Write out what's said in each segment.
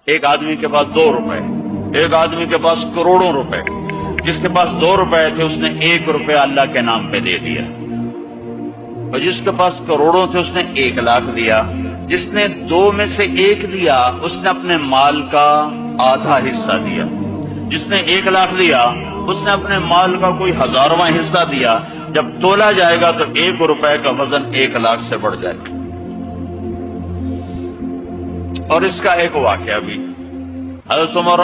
ایک آدمی کے پاس 2 روپے، ایک آدمی کے پاس کروڑوں روپے۔ جس کے پاس 2 روپے تھے اس نے 1 روپے اللہ کے نام پہ دے دیا، اور جس کے پاس کروڑوں تھے اس نے 1 لاکھ دیا۔ جس نے 2 میں سے 1 دیا اس نے اپنے مال کا آدھا حصہ دیا، جس نے 1 لاکھ دیا اس نے اپنے مال کا کوئی 1000واں حصہ دیا۔ جب تولا جائے گا تو 1 روپے کا وزن 1 لاکھ سے بڑھ جائے گا۔ اور اس کا ایک واقعہ بھی، حضرت عمر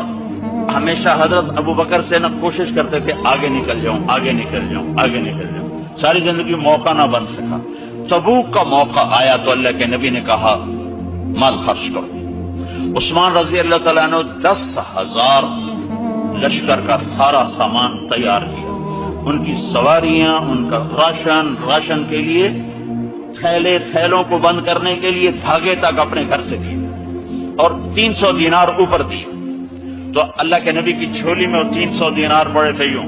ہمیشہ حضرت ابو بکر سے نہ کوشش کرتے تھے آگے نکل جاؤں، آگے نکل جاؤں، آگے نکل جاؤں، ساری زندگی موقع نہ بن سکا۔ تبوک کا موقع آیا تو اللہ کے نبی نے کہا مال خرچ کرو۔ عثمان رضی اللہ تعالیٰ عنہ 10,000 لشکر کا سارا سامان تیار کیا، ان کی سواریاں، ان کا راشن کے لیے تھیلوں کو بند کرنے کے لیے دھاگے تک اپنے گھر سے دیے، اور 300 دینار اوپر دیے۔ تو اللہ کے نبی کی جھولی میں وہ 300 دینار پڑے تھے یوں،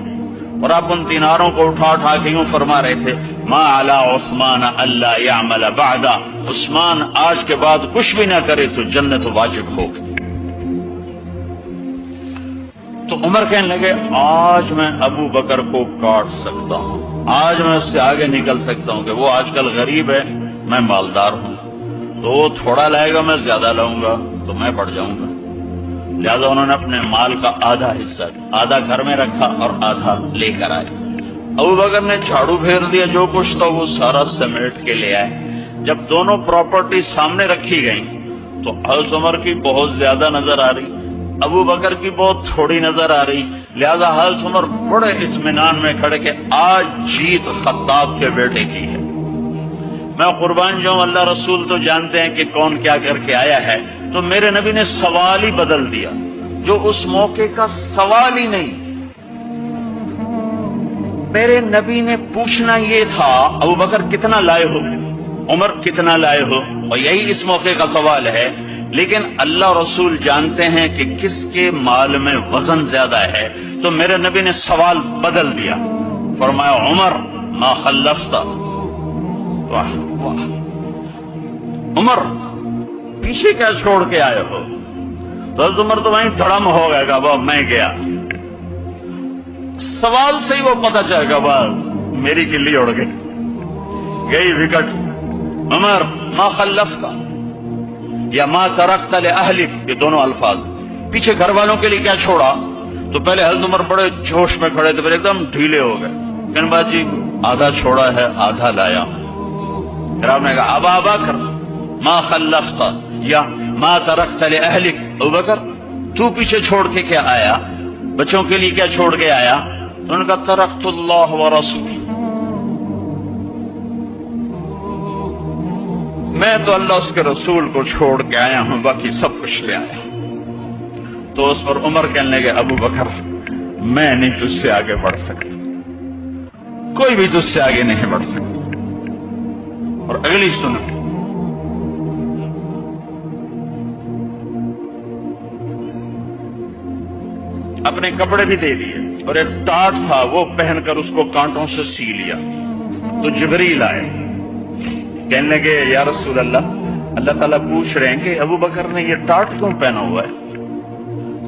اور آپ ان دیناروں کو اٹھا کے یوں فرما رہے تھے ما علی عثمان اللہ یعمل بعد، عثمان آج کے بعد کچھ بھی نہ کرے تو جنت واجب ہوگی۔ تو عمر کہنے لگے آج میں ابو بکر کو کاٹ سکتا ہوں، آج میں اس سے آگے نکل سکتا ہوں کہ وہ آج کل غریب ہے، میں مالدار ہوں، تو وہ تھوڑا لائے گا میں زیادہ لاؤں گا تو میں پڑ جاؤں گا۔ لہذا انہوں نے اپنے مال کا آدھا حصہ، آدھا گھر میں رکھا اور آدھا لے کر آئے۔ ابو بکر نے جھاڑو پھیر دیا، جو کچھ تھا وہ سارا سمیٹ کے لے آئے۔ جب دونوں پراپرٹی سامنے رکھی گئیں تو حضرت عمر کی بہت زیادہ نظر آ رہی، ابو بکر کی بہت تھوڑی نظر آ رہی۔ لہذا حضرت عمر بڑے اطمینان میں کھڑے کہ آج جیت خطاب کے بیٹے کی ہے۔ میں قربان جاؤں، اللہ رسول تو جانتے ہیں کہ کون کیا کر کے آیا ہے، تو میرے نبی نے سوال ہی بدل دیا، جو اس موقع کا سوال ہی نہیں۔ میرے نبی نے پوچھنا یہ تھا ابو بکر کتنا لائے ہو، عمر کتنا لائے ہو، اور یہی اس موقع کا سوال ہے۔ لیکن اللہ رسول جانتے ہیں کہ کس کے مال میں وزن زیادہ ہے، تو میرے نبی نے سوال بدل دیا، فرمایا عمر ما خلفت، واہ واہ عمر پیچھے کیا چھوڑ کے آئے ہو؟ تو حضرت عمر تو وہیں دھڑم ہو گئے گا، وہ میں گیا، سوال سے ہی وہ پتہ چل گا، بس میری گلی اڑ گئی، گئی وکٹ۔ عمر ما خلفت یا ما ترکت لأہلک، یہ دونوں الفاظ پیچھے گھر والوں کے لیے کیا چھوڑا؟ تو پہلے حضرت عمر بڑے جوش میں کھڑے تھے، پھر ایک دم ڈھیلے ہو گئے، کہنے بات جی آدھا چھوڑا ہے آدھا لایا ہوں۔ پھر آپ نے کہا ابا بکر ما خلفت یا ما ترکت لأہلک، ابو بکر تو پیچھے چھوڑ کے کیا آیا، بچوں کے لیے کیا چھوڑ کے آیا؟ تو انہوں نے کہا ترکت اللہ ورسولہ، میں تو اللہ اس کے رسول کو چھوڑ کے آیا ہوں، باقی سب کچھ لے آیا۔ تو اس پر عمر کہنے لگے ابو بکر میں نہیں تجھ سے آگے بڑھ سکتا، کوئی بھی تجھ سے آگے نہیں بڑھ سکتا۔ اور اگلی سنو، اپنے کپڑے بھی دے دیے، اور ایک ٹاٹ تھا وہ پہن کر اس کو کانٹوں سے سی لیا۔ تو جبریل آئے، کہنے لگے یا رسول اللہ، اللہ تعالیٰ پوچھ رہے ہیں کہ ابو بکر نے یہ ٹاٹ کیوں پہنا ہوا ہے؟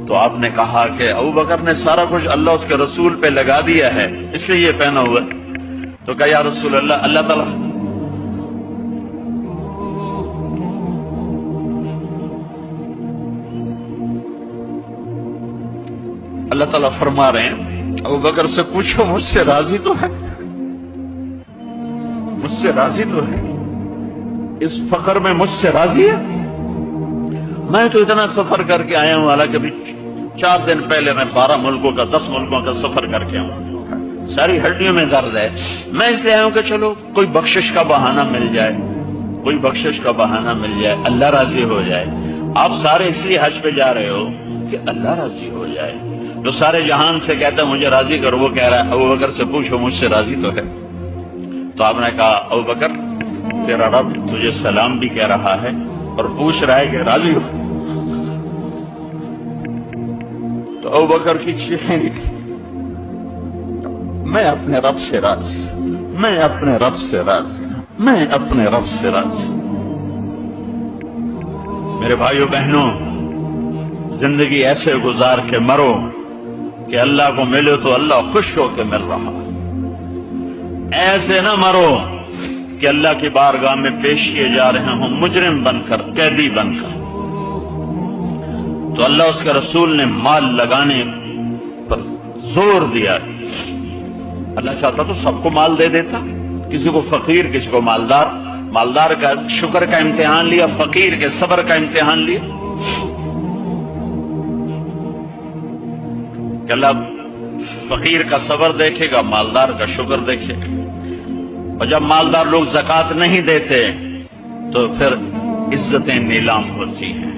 تو آپ نے کہا کہ ابو بکر نے سارا کچھ اللہ اس کے رسول پہ لگا دیا ہے، اس لیے یہ پہنا ہوا ہے۔ تو کہا یا رسول اللہ، اللہ تعالیٰ فرما رہے ہیں ابو بکر سے پوچھو مجھ سے راضی تو ہے، مجھ سے راضی تو ہے، اس فخر میں مجھ سے راضی ہے؟ میں تو اتنا سفر کر کے آیا ہوں، حالانکہ ابھی 4 دن پہلے میں 12 ملکوں کا 10 ملکوں کا سفر کر کے ہوں، ساری ہڈیوں میں درد ہے، میں اس لیے آیا ہوں کہ چلو کوئی بخشش کا بہانہ مل جائے، کوئی بخشش کا بہانہ مل جائے، اللہ راضی ہو جائے۔ آپ سارے اس لیے حج پہ جا رہے ہو کہ اللہ راضی ہو جائے۔ جو سارے جہان سے کہتا ہے مجھے راضی کرو، وہ کہہ رہا ہے ابو بکر سے پوچھو مجھ سے راضی تو ہے؟ تو آپ نے کہا ابو بکر تیرا رب تجھے سلام بھی کہہ رہا ہے اور پوچھ رہا ہے کہ راضی ہو؟ تو ابو بکر کی چیخیں نکلی، میں اپنے رب سے راضی، میں اپنے رب سے راضی، میں اپنے رب سے راضی۔ میرے بھائیو بہنوں، زندگی ایسے گزار کے مرو کہ اللہ کو ملے تو اللہ خوش ہو کے مل رہا ہے، ایسے نہ مرو کہ اللہ کی بارگاہ میں پیش کیے جا رہے ہوں مجرم بن کر، قیدی بن کر۔ تو اللہ اس کے رسول نے مال لگانے پر زور دیا۔ اللہ چاہتا تو سب کو مال دے دیتا، کسی کو فقیر، کسی کو مالدار۔ مالدار کا شکر کا امتحان لیا، فقیر کے صبر کا امتحان لیا کہ اللہ فقیر کا صبر دیکھے گا، مالدار کا شکر دیکھے گا۔ اور جب مالدار لوگ زکوٰۃ نہیں دیتے تو پھر عزتیں نیلام ہوتی ہیں۔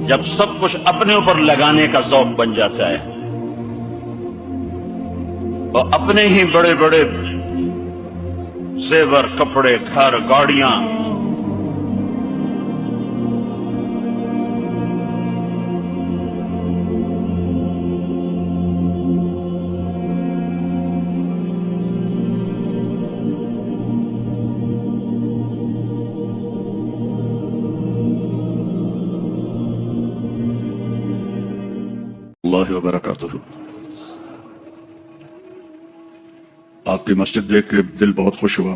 جب سب کچھ اپنے اوپر لگانے کا ذوق بن جاتا ہے اور اپنے ہی بڑے بڑے زیور، کپڑے، گھر، گاڑیاں، اللہ وبرکاتہ۔ آپ کی مسجد دیکھ کے دل بہت خوش ہوا،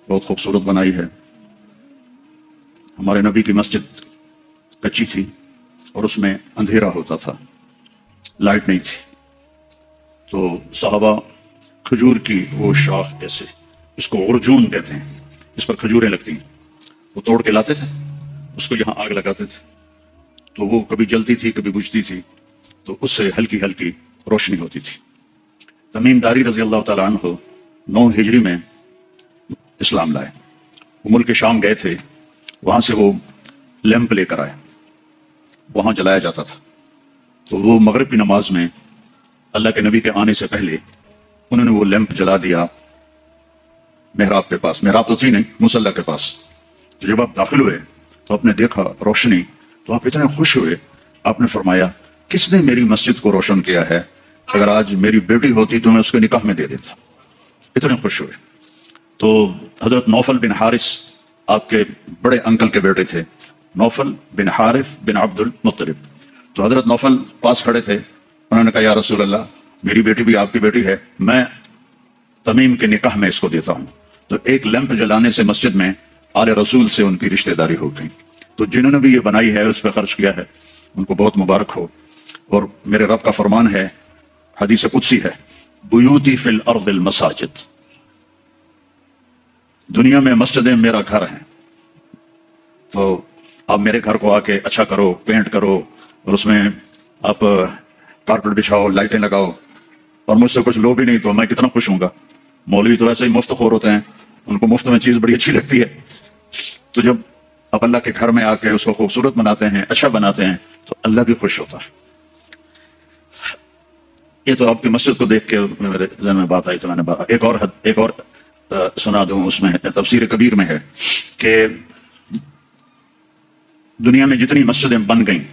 بہت خوبصورت بنائی ہے۔ ہمارے نبی کی مسجد کچی تھی اور اس میں اندھیرا ہوتا تھا، لائٹ نہیں تھی، تو صحابہ کھجور کی وہ شاخ ایسے، اس کو ارجون کہتے ہیں، اس پر کھجوریں لگتی ہیں، وہ توڑ کے لاتے تھے، اس کو یہاں آگ لگاتے تھے، تو وہ کبھی جلتی تھی کبھی بجھتی تھی، تو اس سے ہلکی ہلکی روشنی ہوتی تھی۔ تمیم داری رضی اللہ تعالیٰ عنہ 9 ہجری میں اسلام لائے۔ وہ ملک شام گئے تھے، وہاں سے وہ لیمپ لے کر آئے، وہاں جلایا جاتا تھا۔ تو وہ مغرب کی نماز میں اللہ کے نبی کے آنے سے پہلے انہوں نے وہ لیمپ جلا دیا محراب کے پاس، محراب تو تھی نہیں، مصلی کے پاس۔ تو جب آپ داخل ہوئے تو آپ نے دیکھا روشنی، تو آپ اتنے خوش ہوئے، آپ نے فرمایا کس نے میری مسجد کو روشن کیا ہے؟ اگر آج میری بیٹی ہوتی تو میں اس کے نکاح میں دے دیتا۔ اتنے خوش ہوئے۔ تو حضرت نوفل بن حارث آپ کے بڑے انکل کے بیٹے تھے، نوفل بن حارث بن عبد المطلب۔ تو حضرت نوفل پاس کھڑے تھے، انہوں نے کہا یا رسول اللہ، میری بیٹی بھی آپ کی بیٹی ہے، میں تمیم کے نکاح میں اس کو دیتا ہوں۔ تو ایک لیمپ جلانے سے مسجد میں آل رسول سے ان کی رشتہ داری ہو گئی۔ تو جنہوں نے بھی یہ بنائی ہے، اس پہ خرچ کیا ہے، ان کو بہت مبارک ہو۔ اور میرے رب کا فرمان ہے، حدیث قدسی ہے، بیوتی فی الارض المساجد، دنیا میں مسجدیں میرا گھر ہیں۔ تو آپ میرے گھر کو آ کے اچھا کرو، پینٹ کرو، اور اس میں آپ کارپیٹ بچھاؤ، لائٹیں لگاؤ، اور مجھ سے کچھ لو بھی نہیں تو میں کتنا خوش ہوں گا۔ مولوی تو ایسے ہی مفت خور ہوتے ہیں، ان کو مفت میں چیز بڑی اچھی لگتی ہے۔ تو جب آپ اللہ کے گھر میں آ کے اس کو خوبصورت بناتے ہیں، اچھا بناتے ہیں، تو اللہ بھی خوش ہوتا ہے۔ یہ تو آپ کی مسجد کو دیکھ کے میرے ذہن میں بات آئی، تو میں نے ایک اور سنا دوں۔ اس میں تفسیر کبیر میں ہے کہ دنیا میں جتنی مسجدیں بن گئیں،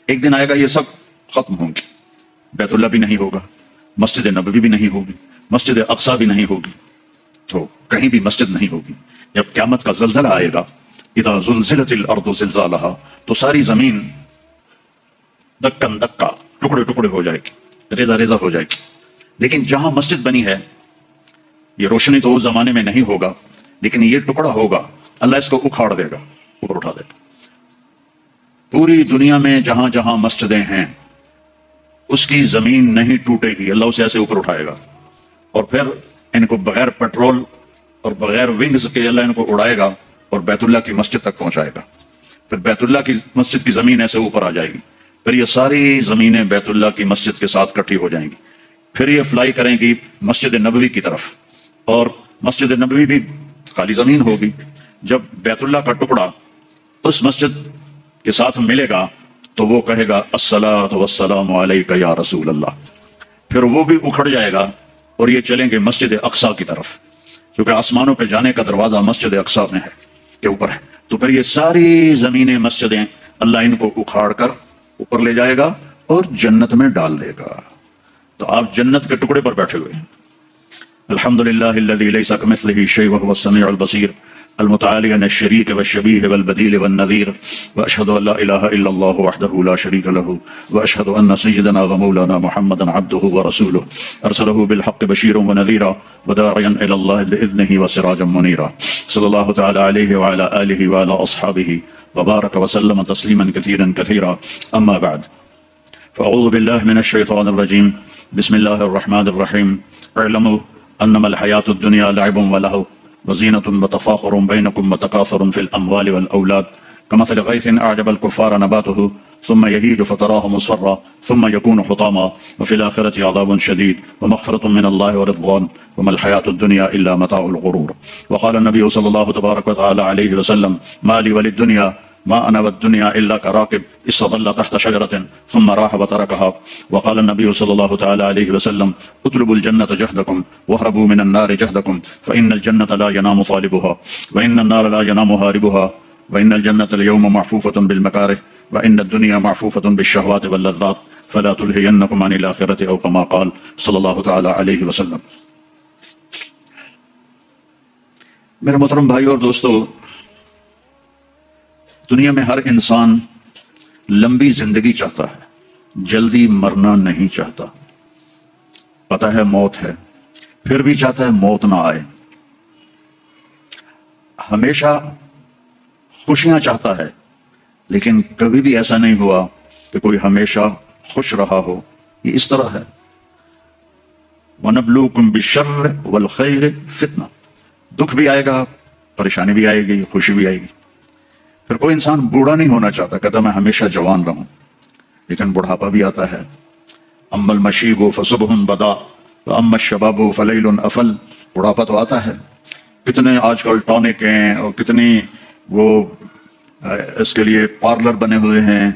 ایک دن آئے گا یہ سب ختم ہوں گی۔ بیت اللہ بھی نہیں ہوگا، مسجد نبوی بھی نہیں ہوگی، مسجد اقصی بھی نہیں ہوگی، تو کہیں بھی مسجد نہیں ہوگی۔ جب قیامت کا زلزلہ آئے گا، اذا زلزلت الارض زلزالہا، تو ساری زمین دکن دکا، ٹکڑے ٹکڑے ہو جائے گی، ریزہ ریزہ ہو جائے گی۔ لیکن جہاں مسجد بنی ہے، یہ روشنی تو اس زمانے میں نہیں ہوگا، لیکن یہ ٹکڑا ہوگا، اللہ اس کو اکھاڑ دے گا، اوپر اٹھا دے گا۔ پوری دنیا میں جہاں جہاں مسجدیں ہیں، اس کی زمین نہیں ٹوٹے گی، اللہ اسے ایسے اوپر اٹھائے گا، اور پھر ان کو بغیر پیٹرول اور بغیر ونگز کے اللہ ان کو اڑائے گا اور بیت اللہ کی مسجد تک پہنچائے گا۔ پھر بیت اللہ کی مسجد کی زمین ایسے اوپر آ جائے گی، پھر یہ ساری زمینیں بیت اللہ کی مسجد کے ساتھ کٹھی ہو جائیں گی، پھر یہ فلائی کریں گی مسجد نبوی کی طرف، اور مسجد نبوی بھی خالی زمین ہوگی۔ جب بیت اللہ کا ٹکڑا اس مسجد کے ساتھ ملے گا تو وہ کہے گا الصلاۃ والسلام علیک یا رسول اللہ، پھر وہ بھی اکھڑ جائے گا اور یہ چلیں گے مسجد اقصی کی طرف، کیونکہ آسمانوں پہ جانے کا دروازہ مسجد اقصی میں ہے، کے اوپر ہے۔ تو پھر یہ ساری زمینیں مسجدیں اللہ ان کو اکھاڑ کر اوپر لے جائے گا اور جنت میں ڈال دے گا۔ تو آپ جنت کے ٹکڑے پر بیٹھے ہوئے ہیں۔ الحمدللہ الذی لیس کمثلہ شیء وہو السمیع البصیر المتعالي عن الشريك والشبيه والبديل والنذير، وأشهد أن لا إله إلا الله وحده لا شريك له، وأشهد أن سيدنا ومولانا محمدا عبده ورسوله أرسله بالحق بشيرا ونذيرا وداعيا إلى الله بإذنه وسراجا منيرا، صلى الله تعالى عليه وعلى آله وعلى أصحابه وبارك وسلم تسليما كثيرا كثيرا. أما بعد، فأعوذ بالله من الشيطان الرجيم. بسم الله الرحمن الرحيم. اعلموا أنما الحياة الدنيا لعب ولهو وزينة وتفاخر بينكم وتكاثر في الأموال والأولاد كمثل غيث أعجب الكفار نباته ثم يهيج فتراه مصفرا ثم يكون حطاما وفي الآخرة عذاب شديد ومغفرة من الله ورضوان وما الحياة الدنيا إلا متاع الغرور. وقال النبي صلى الله تبارك وتعالى عليه وسلم: ما لي وللدنيا ما أنا والدنيا إلا كراكب استظل تحت شجرة ثم راح وتركها. وقال النبي صلى الله تعالى عليه وسلم: اطلبوا الجنة جهدكم واهربوا من النار جهدكم فإن الجنة لا ينام طالبها وإن النار لا ينام هاربها وإن الجنة اليوم معفوفة بالمكاره وإن الدنيا معفوفة بالشهوات واللذات فلا تلهينكم عن الآخرة أو كما قال صلی اللہ تعالی علیہ وسلم. میرے محترم بھائی اور دوستو، دنیا میں ہر انسان لمبی زندگی چاہتا ہے، جلدی مرنا نہیں چاہتا. پتہ ہے موت ہے، پھر بھی چاہتا ہے موت نہ آئے. ہمیشہ خوشیاں چاہتا ہے، لیکن کبھی بھی ایسا نہیں ہوا کہ کوئی ہمیشہ خوش رہا ہو. یہ اس طرح ہے. وَنَبْلُوكُمْ بِالشَّرِّ وَالْخَيْرِ فِتْنَةً. دکھ بھی آئے گا، پریشانی بھی آئے گی، خوشی بھی آئے گی. پھر کوئی انسان بوڑھا نہیں ہونا چاہتا، کہتا میں ہمیشہ جوان رہوں، لیکن بڑھاپا بھی آتا ہے. اما المشیب فصبح بدا واما الشباب فلیل افل. بڑھاپا تو آتا ہے. کتنے آج کل ٹونک ہیں اور کتنی وہ اس کے لیے پارلر بنے ہوئے ہیں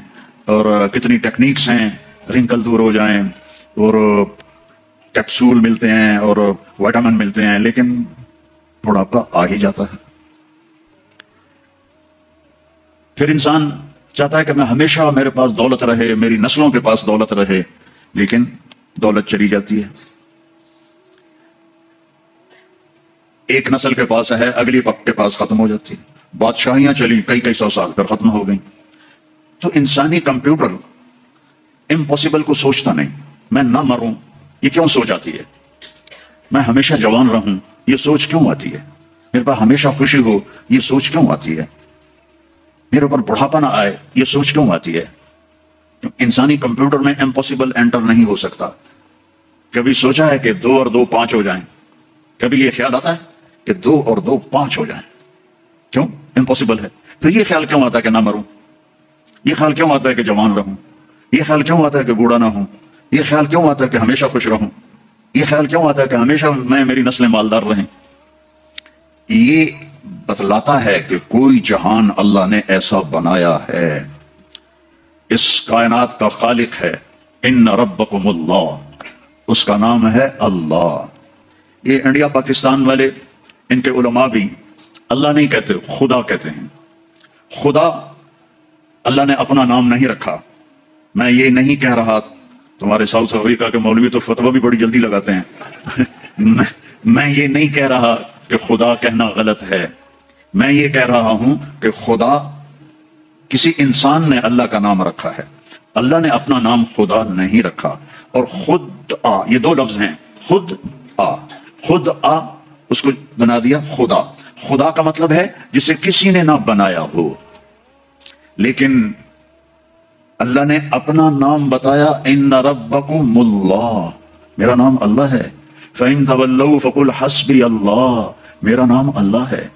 اور کتنی ٹیکنیکس ہیں رنکل دور ہو جائیں اور کیپسول ملتے ہیں اور وائٹامن ملتے ہیں، لیکن بڑھاپا آ ہی جاتا ہے. پھر انسان چاہتا ہے کہ میں ہمیشہ میرے پاس دولت رہے، میری نسلوں کے پاس دولت رہے، لیکن دولت چلی جاتی ہے. ایک نسل کے پاس ہے، اگلی کے پاس ختم ہو جاتی ہے. بادشاہیاں چلی کئی سو سال پھر ختم ہو گئیں. تو انسانی کمپیوٹر امپاسبل کو سوچتا نہیں. میں نہ مروں یہ کیوں سوچ آتی ہے؟ میں ہمیشہ جوان رہوں یہ سوچ کیوں آتی ہے؟ میرے پاس ہمیشہ خوشی ہو یہ سوچ کیوں آتی ہے؟ میرے اوپر بڑھاپا نہ آئے یہ سوچ کیوں آتی ہے؟ انسانی کمپیوٹر میں امپاسبل انٹر نہیں ہو سکتا. کبھی سوچا ہے کہ 2 اور 2 5 ہو جائیں؟ کبھی یہ خیال آتا ہے کہ 2 اور 2 5 ہو جائیں؟ کیوں؟ امپاسبل ہے. پھر یہ خیال کیوں آتا ہے کہ نہ مروں؟ یہ خیال کیوں آتا ہے کہ جوان رہوں؟ یہ خیال کیوں آتا ہے کہ بوڑھا نہ ہوں؟ یہ خیال کیوں آتا ہے کہ ہمیشہ خوش رہوں؟ یہ خیال کیوں آتا ہے کہ ہمیشہ میری نسلیں مالدار رہیں؟ یہ بتلاتا ہے کہ کوئی جہان اللہ نے ایسا بنایا ہے. اس کائنات کا خالق ہے. ان ربکم اللہ، اس کا نام ہے اللہ. یہ انڈیا پاکستان والے، ان کے علماء بھی اللہ نہیں کہتے، خدا کہتے ہیں. خدا اللہ نے اپنا نام نہیں رکھا. میں یہ نہیں کہہ رہا، تمہارے ساؤتھ افریقہ کے مولوی تو فتویٰ بھی بڑی جلدی لگاتے ہیں. میں یہ نہیں کہہ رہا کہ خدا کہنا غلط ہے. میں یہ کہہ رہا ہوں کہ خدا کسی انسان نے اللہ کا نام رکھا ہے. اللہ نے اپنا نام خدا نہیں رکھا. اور خود آ، یہ 2 لفظ ہیں. خود آ، خود آ اس کو بنا دیا خدا. خدا کا مطلب ہے جسے کسی نے نہ بنایا ہو. لیکن اللہ نے اپنا نام بتایا، ان ربکم اللہ، میرا نام اللہ ہے. فَإِن تَوَلَّوْا فَقُلْ حَسْبِيَ اللہ، میرا نام اللہ ہے.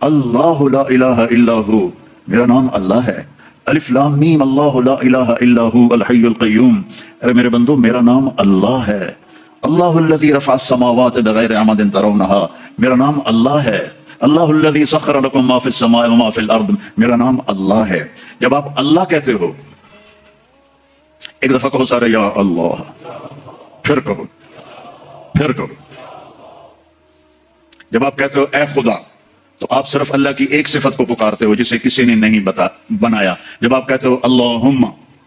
اللہ لا الہ الا ہو، میرا نام اللہ ہے. الف لام میم اللہ لا الہ الا ہو الحی القیوم. ارے میرے بندو، میرا نام اللہ ہے. اللہ الذی رفع السماوات بغیر عمد ترونها، میرا نام اللہ ہے. اللہ الذی سخر لکم ما فی السماء وما فی الارض، میرا نام اللہ ہے. جب آپ اللہ کہتے ہو، ایک دفعہ کہو سارے یا اللہ، پھر کہو، پھر کہو. جب آپ کہتے ہو اے خدا، تو آپ صرف اللہ کی ایک صفت کو پکارتے ہو جسے کسی نے نہیں بنایا. جب آپ کہتے ہو اللہم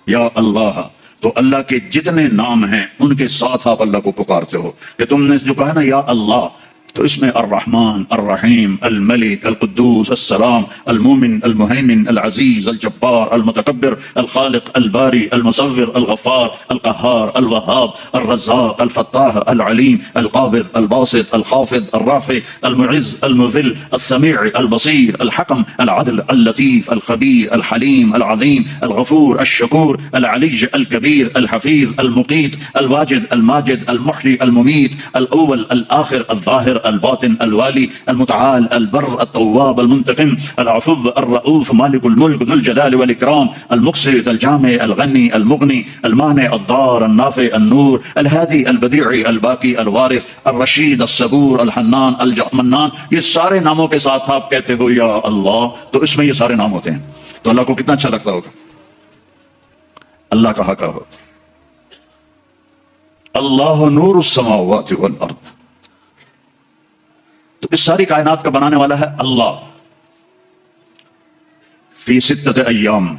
یا اللہ، تو اللہ کے جتنے نام ہیں ان کے ساتھ آپ اللہ کو پکارتے ہو. کہ تم نے جو کہا نا یا اللہ، تو اس میں الرحمن الرحیم الملک القدوس السلام المومن المہیمن العزیز الجبار المتکبر الخالق الباری المصور الغفار القہار الوہاب الرزاق الفتاح العلیم القابض الباسط الخافض الرافع المعز المذل السمیع البصیر الحکم العدل اللطیف الخبیر الحلیم العظیم الغفور الشکور العلی الکبیر الحفیظ المقیت الواجد الماجد المحیی المميت الاول الاخر الظاہر الباطن الوالی المتعال البر التواب المنتقم العفو الرؤوف مالک الملک ذو الجلال والاکرام المقسط الجامع الغنی المغنی المانع الضار النافع النور الهادی البدیع الباقی الوارث الرشید الصبور الحنان المنان. یہ سارے ناموں کے ساتھ آپ کہتے ہو یا اللہ تو اس میں یہ سارے نام ہوتے ہیں تو اللہ کو کتنا اچھا لگتا ہوگا. اللہ کہا کا ہو اللہ نور السماوات والارض. تو اس ساری کائنات کا بنانے والا ہے اللہ. فی ستۃ ایام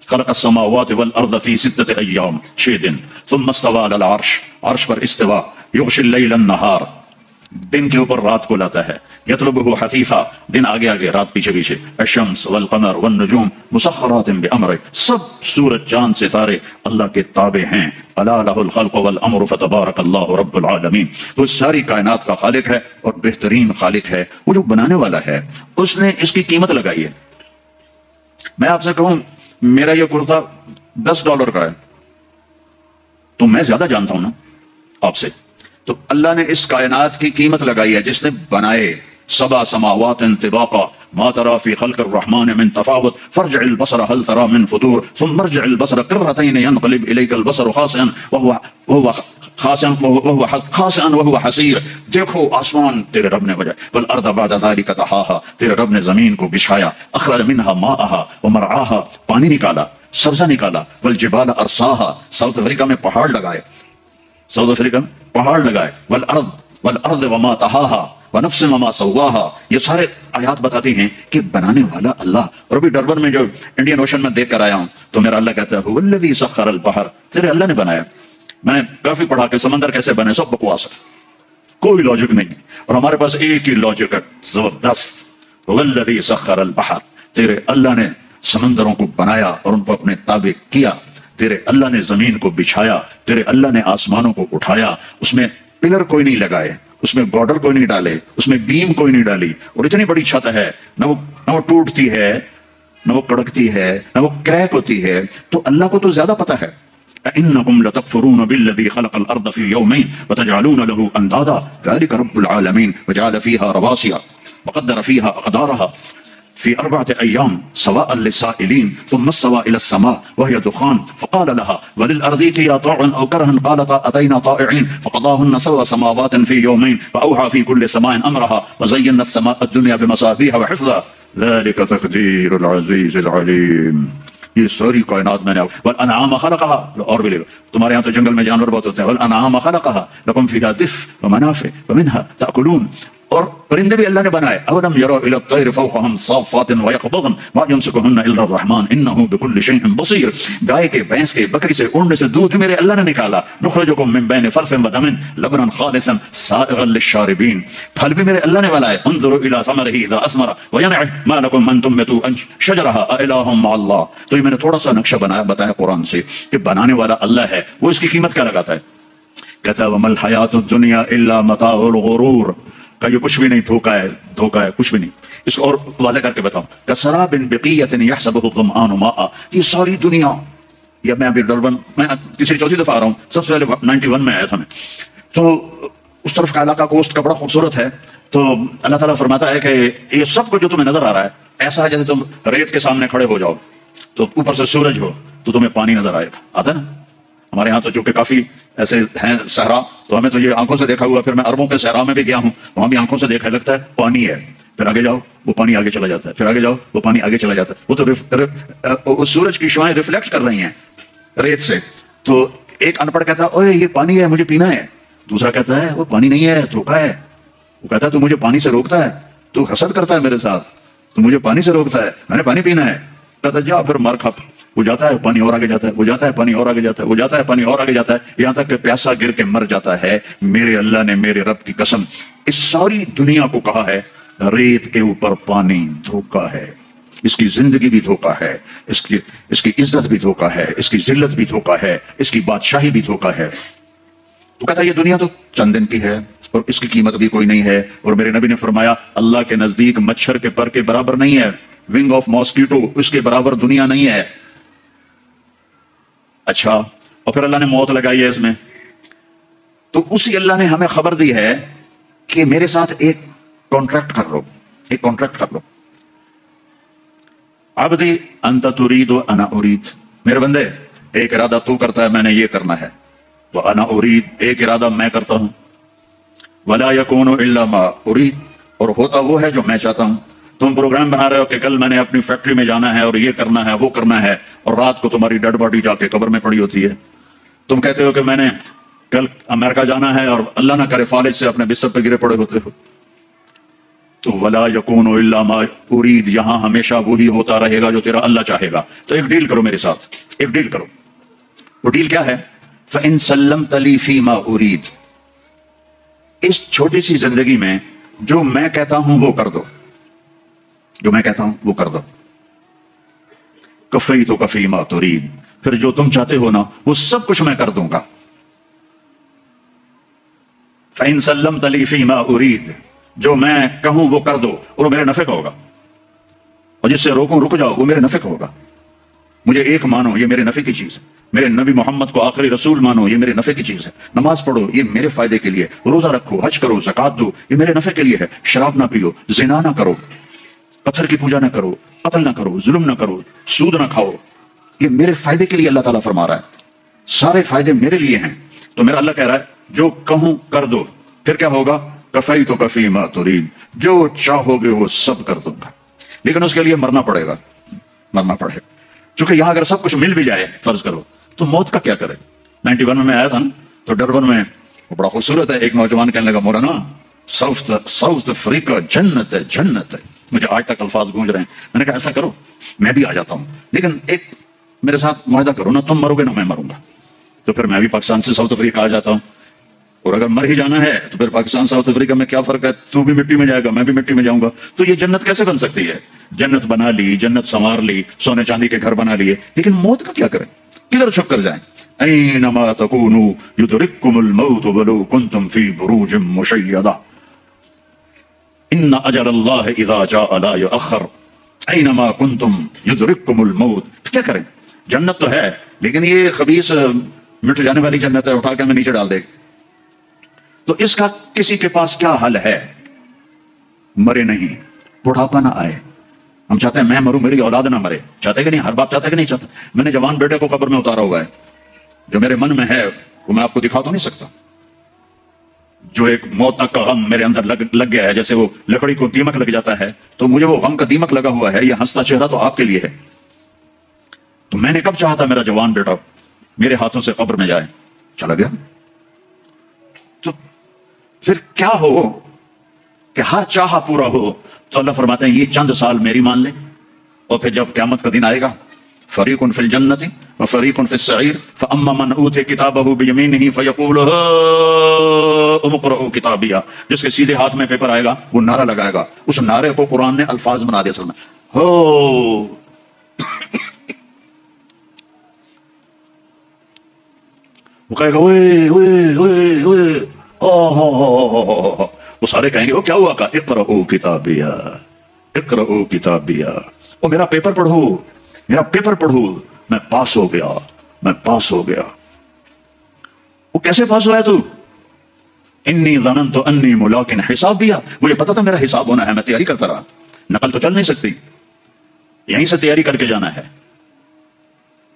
خلق السماوات والارض فی ستۃ ایام 6 دن ثم استوى علی العرش. عرش پر استوا. یغشی اللیل النہار دن کے اوپر رات کو لاتا ہے. یطلبہ حثیثا دن آگے آگے رات پیچھے پیچھے. الشمس والقمر والنجوم مسخرات بامرہ سب سورج چاند ستارے اللہ کے تابع ہیں. الا لہ الخلق والامر فتبارک اللہ رب العالمین. تو ساری کائنات کا خالق ہے اور بہترین خالق ہے. وہ جو بنانے والا ہے اس نے اس کی قیمت لگائی ہے. میں آپ سے کہوں میرا یہ کرتا $10 کا ہے تو میں زیادہ جانتا ہوں نا آپ سے. تو اللہ نے اس کائنات کی قیمت لگائی ہے جس نے بنائے. 7 سماوات طباقا ما ترى في خلق الرحمن من تفاوت فارجع البصر هل ترى من فطور ثم ارجع البصر كرتين ينقلب اليك البصر خاسئا وهو حسير. دیکھو آسمان تیرے رب نے بجائے. والارض بعد ذلك دحاها تیرے رب نے زمین کو بچھایا. اخرج منها ماءها ومرعاها پانی نکالا سبزہ نکالا. والجبال ارساها ساؤتھ افریقہ میں پہاڑ لگائے. ساؤتھ افریقہ میں پہاڑ لگائے. والارض وما طحاها ونفس وما سواها. یہ سارے آیات بتاتی ہیں کہ بنانے والا اللہ. اور ابھی ڈربن میں جو انڈین اوشن میں دیکھ کر آیا ہوں تو میرا اللہ کہتا ہے هو الذي سخر البحر. تیرے اللہ نے بنایا. میں نے کافی پڑھا کہ سمندر کیسے بنے سب بکواس ہے کوئی لاجک نہیں. اور ہمارے پاس ایک ہی لاجک ہے زبردست. هو الذي سخر البحر. تیرے اللہ نے سمندروں کو بنایا اور ان کو اپنے تابع کیا. تیرے اللہ نے زمین کو بچھایا. تیرے اللہ نے آسمانوں کو اٹھایا. اس میں پلر کوئی نہیں لگائے. اس میں بارڈر کوئی نہیں ڈالے. اس میں بیم کوئی نہیں ڈالی. اور اتنی بڑی چھت ہے نہ وہ ٹوٹتی ہے نہ وہ کڑکتی ہے نہ وہ کریک ہوتی ہے. تو اللہ کو تو زیادہ پتہ ہے. اِنَّكُمْ لَتَكْفُرُونَ بِالَّذِي خَلَقَ الْأَرْضَ فِي يَوْمَيْنِ وَتَجْعَلُونَ لَهُ أَنْدَادًا ذَلِكَ رَبُّ الْعَالَمِينَ وَجَعَلَ فِيهَا رَوَاسِيَ وَقَدَّرَ فِيهَا أَقْدَارَهَا في 4 أيام سواء للسائلين ثم استوى إلى السماء وهي دخان فقال لها وللأرض ائتيا طوعا أو كرها قالتا أتينا طائعين فقضاهن 7 سماوات في يومين وأوحى في كل سماء أمرها وزينا السماء الدنيا بمصابيح وحفظا ذلك تقدير العزيز العليم. یہ ساری کائنات میں نے والانعام خلقها. اور بھی لے لو تمہارے یہاں تو جنگل میں جانور بہت ہوتے ہیں. والانعام خلقها لكم فيها دفء ومنافع ومنها تأكلون. اور پرندے بھی اللہ نے بنائے. اولم يروا الى الطير فوقهم صافات ويقبضن ما يمسكهن الا الرحمن انه بكل شيء بصير. گائے کے بھینس کے بکری سے اڑنے سے دودھ میرے اللہ نے نکالا. نخرجكم من بين فرث ودم لبنا خالصا سائغا للشاربين. پھل بھی میرے اللہ نے بنائے. انظروا الى ثمره اذا اثمر وينعه ما لكم من تنبتوا شجرها اله مع الله. تو یہ میں نے تھوڑا سا نقشہ بتایا قرآن سے کہ بنانے والا اللہ ہے. وہ اس کی قیمت کیا لگاتا ہے. کہتا ہے وما الحیات الدنیا الا متاع الغرور. کہ یہ کچھ بھی نہیں دھوکا ہے کچھ بھی نہیں. اس کو اور واضح کر کے بتاؤں. کسراب بقیۃ یحسبہ الظمآن ماء. یہ ساری دنیا یا میں ابھی ڈربن میں تیسری چوتھی دفعہ آ رہا ہوں. سب سے پہلے 91 میں آیا تھا میں. تو اس طرف کا علاقہ کوسٹ کا بڑا خوبصورت ہے. تو اللہ تعالیٰ فرماتا ہے کہ یہ سب کچھ جو تمہیں نظر آ رہا ہے ایسا ہے جیسے تم ریت کے سامنے کھڑے ہو جاؤ تو اوپر سے سورج ہو تو تمہیں پانی نظر آئے گا. آتا ہے نا ہمارے یہاں تو جو کہ کافی ایسے ہیں صحرا تو ہمیں تو یہ آنکھوں سے دیکھا ہوا. پھر میں عربوں کے صحرا میں بھی گیا ہوں وہاں بھی آنکھوں سے دیکھا لگتا ہے پانی ہے. پھر آگے جاؤ وہ پانی آگے چلا جاتا ہے. پھر آگے جاؤ وہ پانی آگے چلا جاتا ہے. وہ تو سورج کی شعاعیں ریفلیکٹ کر رہی ہیں ریت سے. تو ایک ان پڑھ کہتا ہے اوے یہ پانی ہے مجھے پینا ہے. دوسرا کہتا ہے وہ پانی نہیں ہے دھوکا ہے. وہ کہتا ہے تو مجھے پانی سے روکتا ہے تو حسد کرتا ہے میرے ساتھ تو مجھے پانی سے روکتا ہے میں نے پانی پینا ہے. کہتا جا پھر مر کھپ وہ جاتا ہے پانی اور آگے جاتا ہے، وہ جاتا ہے پانی اور آگے جاتا ہے، وہ جاتا ہے پانی اور آگے جاتا ہے، یہاں تک کہ پیاسا گر کے مر جاتا ہے۔ میرے اللہ نے میرے رب کی قسم اس ساری دنیا کو کہا ہے ریت کے اوپر پانی دھوکا ہے، اس کی زندگی بھی دھوکا ہے، اس کی عزت بھی دھوکا ہے، اس کی ذلت بھی دھوکا ہے، اس کی بادشاہی بھی دھوکا ہے۔ تو کہتا ہے یہ دنیا تو چند دن کی ہے اور اس کی قیمت بھی کوئی نہیں ہے، اور میرے نبی نے فرمایا اللہ کے نزدیک مچھر کے پر کے برابر نہیں ہے، ونگ آف ماسکیٹو اس کے برابر دنیا نہیں ہے۔ اچھا، اور پھر اللہ نے موت لگائی ہے اس میں، تو اسی اللہ نے ہمیں خبر دی ہے کہ میرے ساتھ ایک کانٹریکٹ کر لو، ایک کانٹریکٹ کر لو۔ عبدی انت ترید و انا ارید، میرے بندے ایک ارادہ تو کرتا ہے میں نے یہ کرنا ہے، وانا ارید ایک ارادہ میں کرتا ہوں، ولا یکون الا ما ارید، اور ہوتا وہ ہے جو میں چاہتا ہوں۔ تم پروگرام بنا رہے ہو کہ کل میں نے اپنی فیکٹری میں جانا ہے اور یہ کرنا ہے وہ کرنا ہے، اور رات کو تمہاری ڈیڈ باڈی جا کے قبر میں پڑی ہوتی ہے۔ تم کہتے ہو کہ میں نے کل امریکہ جانا ہے اور اللہ نہ کرے فالج سے اپنے بستر پہ گرے پڑے ہوتے ہو۔ تو ولا یکون الا ما ارید، یہاں ہمیشہ وہی ہوتا رہے گا جو تیرا اللہ چاہے گا۔ تو ایک ڈیل کرو میرے ساتھ، ایک ڈیل کرو۔ وہ ڈیل کیا ہے؟ فَإِن سَلَّمْتَ لِي فِي مَا أُرِيدُ، اس چھوٹی سی زندگی میں جو میں کہتا ہوں وہ کر دو، جو میں کہتا ہوں وہ کر دو۔ کفیت کفی ما ترید، پھر جو تم چاہتے ہو نا وہ سب کچھ میں کر دوں گا۔ فَإِن سَلَّمْتَ لِي فِي مَا أُرِيدُ، جو میں کہوں وہ کر دو، اور وہ میرے نفع کا ہوگا، اور جس سے روکوں رک جاؤ وہ میرے نفع کا ہوگا۔ مجھے ایک مانو یہ میرے نفع کی چیز ہے، میرے نبی محمد کو آخری رسول مانو یہ میرے نفع کی چیز ہے، نماز پڑھو یہ میرے فائدے کے لیے، روزہ رکھو، حج کرو، زکوٰۃ دو یہ میرے نفع کے لیے ہے، شراب نہ پیو، زنا نہ کرو، پتھر کی پوجا نہ کرو، قتل نہ کرو، ظلم نہ کرو، سود نہ کھاؤ، یہ میرے فائدے کے لیے اللہ تعالیٰ فرما رہا ہے، سارے فائدے میرے لیے ہیں۔ تو میرا اللہ کہہ رہا ہے جو کہوں کر دو، پھر کیا ہوگا؟ کفیت کفی ما ترید، جو چاہو گے وہ سب کر دوں گا، لیکن اس کے لیے مرنا پڑے گا، مرنا پڑے گا۔ چونکہ یہاں اگر سب کچھ مل بھی جائے فرض کرو تو موت کا کیا کرے؟ 91 میں آیا تھا نا تو ڈربن میں وہ بڑا خوبصورت ہے، ایک نوجوان کہنے لگا مولانا ساؤتھ افریقہ جنت ہے، جنت ہے۔ مجھے آج تک الفاظ گونج رہے ہیں۔ میں نے کہا ایسا کرو میں بھی آ جاتا ہوں، لیکن ایک میرے ساتھ معاہدہ کرو نا، تم مرو گے نا میں مروں گا، تو پھر میں بھی پاکستان سے ساؤتھ افریقہ آ جاتا ہوں، اور اگر مر ہی جانا ہے تو پھر پاکستان ساؤتھ افریقہ میں کیا فرق ہے؟ تو بھی مٹی میں جائے گا، میں بھی مٹی میں جاؤں گا۔ تو یہ جنت کیسے بن سکتی ہے؟ جنت بنا لی، جنت سنوار لی، سونے چاندی کے گھر بنا لیے، لیکن موت کا کیا کریں؟ کدھر چھپ کر جائیں؟ اینما تکونوا یدرککم الموت ولو کنتم فی بروج مشیدہ، ان اجل اللہ اذا جاء لا یؤخر، اینما کنتم یدرککم الموت۔ کیا کریں؟ جنت تو ہے لیکن یہ خبیث مٹ جانے والی جنت ہے، اٹھا کے ہمیں نیچے ڈال دے گا۔ تو اس کا کسی کے پاس کیا حل ہے؟ مرے نہیں، بڑھاپا نہ آئے۔ ہم چاہتے ہیں میں مروں میری اولاد نہ مرے، چاہتے کہ نہیں؟ ہر باپ چاہتا ہے کہ نہیں چاہتا؟ میں نے جوان بیٹے کو قبر میں اتارا ہوا ہے، جو میرے من میں ہے وہ میں آپ کو دکھا تو نہیں سکتا، جو ایک موت تک کا غم میرے اندر لگ گیا ہے، جیسے وہ لکڑی کو دیمک لگ جاتا ہے تو مجھے وہ غم کا دیمک لگا ہوا ہے۔ یہ ہنستا چہرہ تو آپ کے لیے ہے۔ تو میں نے کب چاہا تھا میرا جوان بیٹا میرے ہاتھوں سے قبر میں جائے، چلا گیا۔ تو پھر کیا ہو کہ ہر چاہا پورا ہو؟ تو اللہ فرماتے ہیں یہ چند سال میری مان لے، اور پھر جب قیامت کا دن آئے گا فریق فی الجنت وفریق فی السعیر فاما من اوتی کتابہ بیمینہ فیقول ہاؤم اقرؤوا کتابیہ، جس کے سیدھے ہاتھ میں پیپر آئے گا وہ نعرہ لگائے گا، اس نعرے کو قرآن نے الفاظ بنا دیا اصل میں، ہو وہ کہے گا اوئے اوئے اوئے اوئے، وہ سارے کہیں گے وہ کیا ہوا؟ کا اقرؤوا کتابیہ، اقرؤوا کتابیہ، وہ میرا پیپر پڑھو، میرا پیپر پڑھو، میں پاس ہو گیا، میں پاس ہو گیا۔ وہ کیسے پاس ہوا ہے تو؟ انی ظننت انی ملاق حسابیہ، مجھے پتا تھا میرا حساب ہونا ہے، میں تیاری کرتا رہا، نقل تو چل نہیں سکتی، یہیں سے تیاری کر کے جانا ہے۔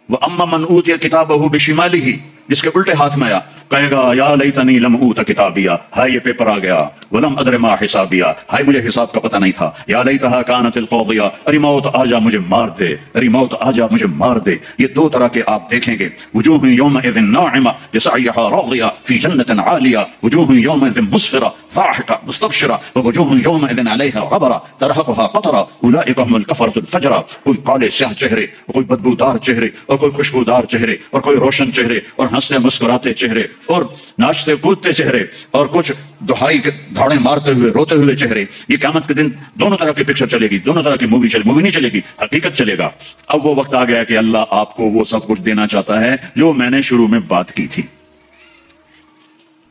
وَأَمَّا مَنْ أُوتِيَ كِتَابَهُ بِشِمَالِهِ، جس کے الٹے ہاتھ میں آیا کہے گا یا لیتنی لم اوت کتابیہ، ہائے یہ پیپر آ گیا، ولم ادر ما حسابیہ، ہائے مجھے حساب کا پتہ نہیں تھا، یا لیتہا کانت القاضیہ، اری موت آ جا مجھے مار دے، اری موت آ جا مجھے مار دے۔ یہ دو طرح کے آپ دیکھیں گے، وجوہ یومئذ ناعمہ لسعیہا راضیہ فی جنت عالیہ، وجوہ یومئذ مسفرہ ضاحكة مستبشرة ووجوه يومئذ عليها غبرة ترهقها قطرة أولئك هم الكفرة الفجرة. کوئی کالے سیاہ چہرے اور کوئی بدبودار چہرے اور کوئی خوشبودار چہرے اور کوئی روشن چہرے اور ہنستے مسکراتے چہرے اور ناچتے کودتے چہرے اور کچھ دہائی کے دھاڑے مارتے ہوئے روتے ہوئے چہرے. یہ قیامت کے دن دونوں طرح کی پکچر چلے گی, دونوں طرح کی مووی نہیں چلے گی, حقیقت چلے گا. اب وہ وقت آ گیا کہ اللہ آپ کو وہ سب کچھ دینا چاہتا ہے جو میں نے شروع میں بات کی تھی.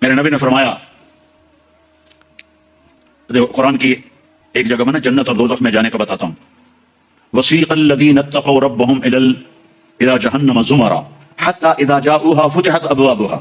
میرے نبی نے فرمایا, دیکھو قرآن کی ایک جگہ میں جنت اور دوزخ میں جانے کا بتاتا ہوں. وسیق الذین اتقوا ربهم الى جہنم زمرا حتی اذا جاؤوها فتحت ابوابها.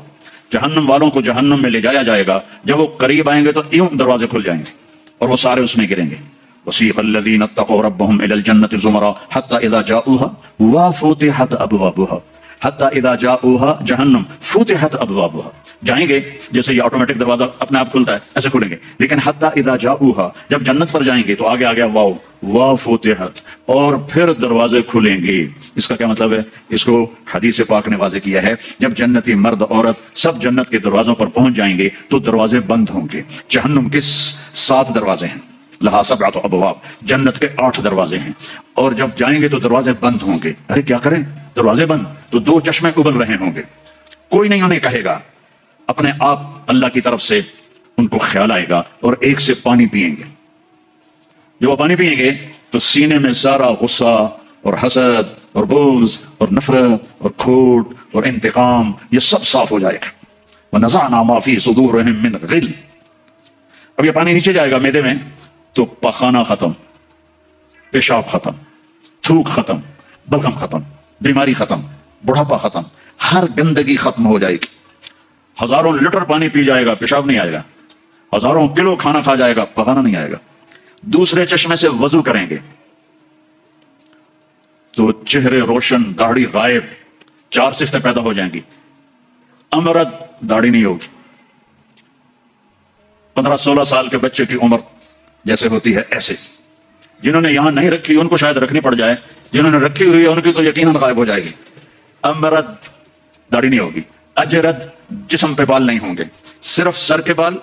جہنم والوں کو جہنم میں لے جایا جائے گا, جب وہ قریب آئیں گے تو یوں دروازے کھل جائیں گے اور وہ سارے اس میں گریں گے. وسیق الذین اتقوا ربهم الى الجنة زمرا حتی اذا جاؤوها وفتحت ابوابها. حتی اذا جاؤوها جہنم فتحت ابوابها. جائیں گے جیسے یہ آٹومیٹک دروازہ اپنے آپ کھلتا ہے ایسے کھلیں گے, لیکن حتی اذا جاؤوها جب جنت پر جائیں گے تو آگے آ گیا واو وفتحت, اور پھر دروازے کھلیں گے. اس کا کیا مطلب ہے؟ اس کو حدیث پاک نے واضح کیا ہے, جب جنتی مرد عورت سب جنت کے دروازوں پر پہنچ جائیں گے تو دروازے بند ہوں گے. جہنم کے 7 دروازے ہیں, لہا 7 ابواب, جنت کے 8 دروازے ہیں, اور جب جائیں گے تو دروازے بند ہوں گے. ارے کیا کریں, دروازے بند تو 2 چشمے ابل رہے ہوں گے. کوئی نہیں انہیں کہے گا, اپنے آپ اللہ کی طرف سے ان کو خیال آئے گا اور ایک سے پانی پئیں گے. جو وہ پانی پئیں گے تو سینے میں سارا غصہ اور حسد اور بغض اور نفرت اور کھوٹ اور انتقام یہ سب صاف ہو جائے گا. وَنَزَعْنَا مَا فِي صُدُورِهِم مِّن غِلٍّ. اب یہ پانی نیچے جائے گا معدے میں تو پخانہ ختم, پیشاب ختم, تھوک ختم, بلغم ختم, بیماری ختم, بڑھاپا ختم, ہر گندگی ختم ہو جائے گی. ہزاروں لیٹر پانی پی جائے گا, پیشاب نہیں آئے گا. ہزاروں کلو کھانا کھا جائے گا, پخانہ نہیں آئے گا. دوسرے چشمے سے وضو کریں گے تو چہرے روشن, داڑھی غائب, 4 صفتیں پیدا ہو جائیں گی. امرد, داڑھی نہیں ہوگی. 15-16 سال کے بچے کی عمر جیسے ہوتی ہے ایسے. جنہوں نے یہاں نہیں رکھی ان کو شاید رکھنی پڑ جائے, جنہوں نے رکھی ہوئی ہے ان کی تو یقیناً غائب ہو جائے گی. امرد, داڑھی نہیں ہوگی. اجرد, جسم پہ بال نہیں ہوں گے, صرف سر کے بال,